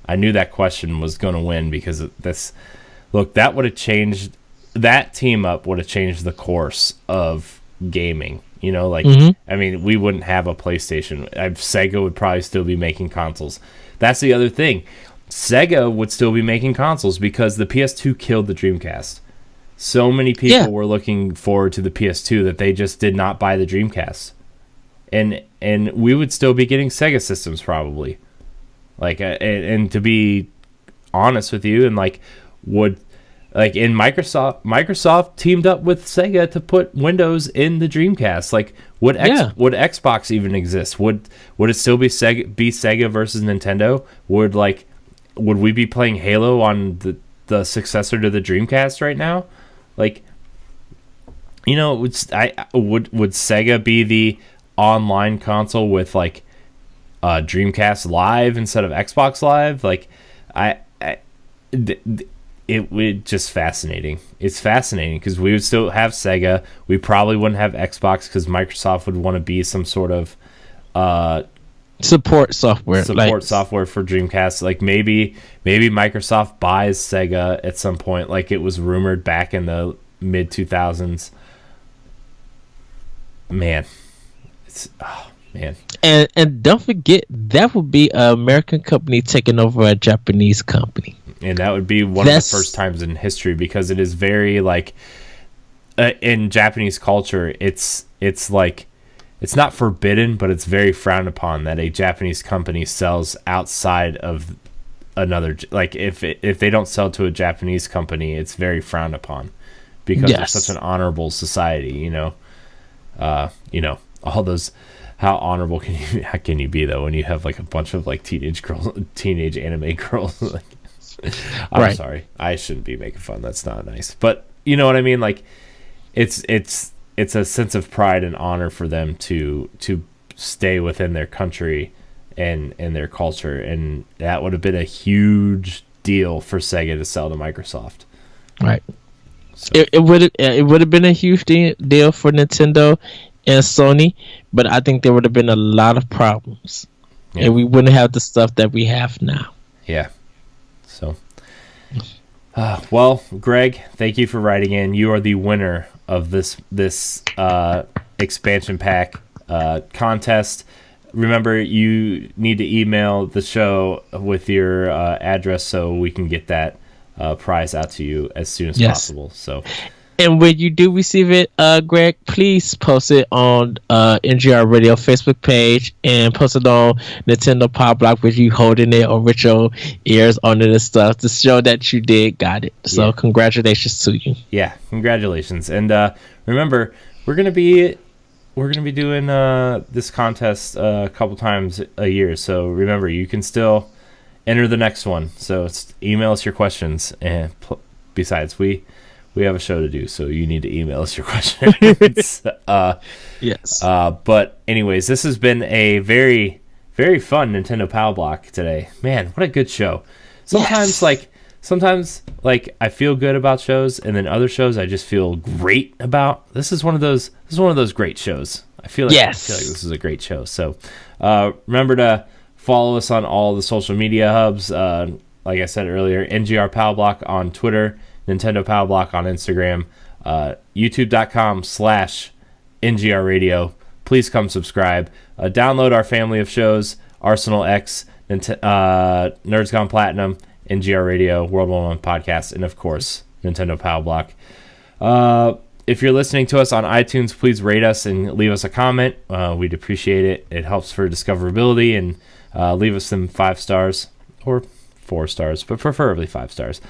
I knew that question was going to win because that would have changed, that team up would have changed the course of gaming. We wouldn't have a PlayStation. Sega would probably still be making consoles. That's the other thing. Sega would still be making consoles because the PS2 killed the Dreamcast. So many people were looking forward to the PS2 that they just did not buy the Dreamcast, and we would still be getting Sega systems probably. Like, and to be honest with you, and like, in Microsoft teamed up with Sega to put Windows in the Dreamcast. Like, would Xbox even exist? Would it still be Sega versus Nintendo? Would we be playing Halo on the successor to the Dreamcast right now? Like, would Sega be the online console with like Dreamcast Live instead of Xbox Live? Like, it would just fascinating. It's fascinating because we would still have Sega. We probably wouldn't have Xbox because Microsoft would want to be some sort of support software for Dreamcast. Like, maybe Microsoft buys Sega at some point, like it was rumored back in the mid 2000s. Man, and don't forget, that would be an American company taking over a Japanese company, and that would be one of the first times in history, because it is very like in Japanese culture, it's like, it's not forbidden, but it's very frowned upon that a Japanese company sells outside of another. Like, if they don't sell to a Japanese company, it's very frowned upon because it's such an honorable society. All those. How honorable can you be though when you have like a bunch of like teenage anime girls? Like, I'm sorry, I shouldn't be making fun. That's not nice, but you know what I mean. Like, it's a sense of pride and honor for them to stay within their country and their culture, and that would have been a huge deal for Sega to sell to Microsoft. Right. So. It would have been a huge deal for Nintendo and Sony, but I think there would have been a lot of problems, and we wouldn't have the stuff that we have now. Yeah. So, well, Greg, thank you for writing in. You are the winner of this expansion pack contest. Remember, you need to email the show with your address so we can get that prize out to you as soon as possible. So, and when you do receive it, Greg, please post it on NGR Radio Facebook page and post it on Nintendo Pop Block with you holding it or with your ears on it and stuff to show that you got it. So congratulations to you. Yeah, congratulations. And remember, we're gonna be doing this contest a couple times a year. So remember, you can still enter the next one. So email us your questions. And besides, we we have a show to do, so you need to email us your questions. Yes. But anyways, this has been a very, very fun Nintendo Power Block today. Man, what a good show. Sometimes I feel good about shows, and then other shows I just feel great about. This is one of those great shows. I feel like this is a great show. So remember to follow us on all the social media hubs. Like I said earlier, NGR Power Block on Twitter, Nintendo Power Block on Instagram, youtube.com/NGR Radio. Please come subscribe. Download our family of shows, Arsenal X, Nerds Gone Platinum, NGR Radio, World War One Podcast, and of course, Nintendo Power Block. If you're listening to us on iTunes, please rate us and leave us a comment. We'd appreciate it. It helps for discoverability, and leave us some 5 stars or 4 stars, but preferably 5 stars.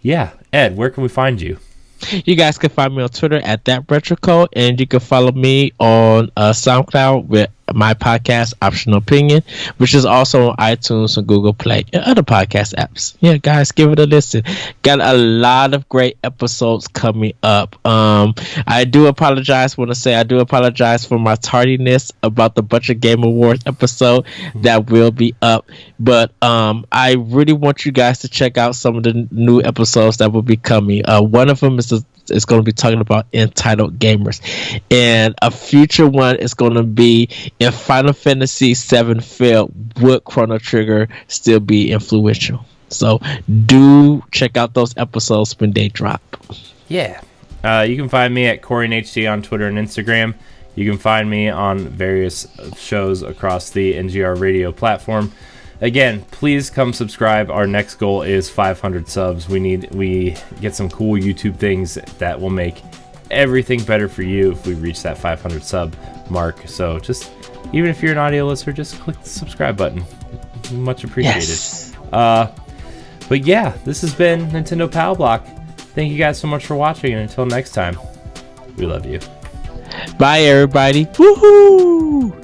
Yeah, Ed, where can we find you? You guys can find me on Twitter at ThatRetroCode, and you can follow me on SoundCloud with my podcast, Optional Opinion, which is also on iTunes and Google Play and other podcast apps. Yeah, guys, give it a listen. Got a lot of great episodes coming up. I do apologize for my tardiness about the Butcher Game Awards episode that will be up. But I really want you guys to check out some of the new episodes that will be coming. One of them is going to be talking about entitled gamers, and a future one is going to be in Final Fantasy VII failed, would Chrono Trigger still be influential? So do check out those episodes when they drop. Yeah, you can find me at CoreyandHD on Twitter and Instagram. You can find me on various shows across the NGR Radio platform. Again, please come subscribe. Our next goal is 500 subs. We get some cool YouTube things that will make everything better for you if we reach that 500 sub mark. So just, even if you're an audio listener, just click the subscribe button. Much appreciated. Yes. But yeah, this has been Nintendo Power Block. Thank you guys so much for watching, and until next time, we love you. Bye, everybody. Woohoo!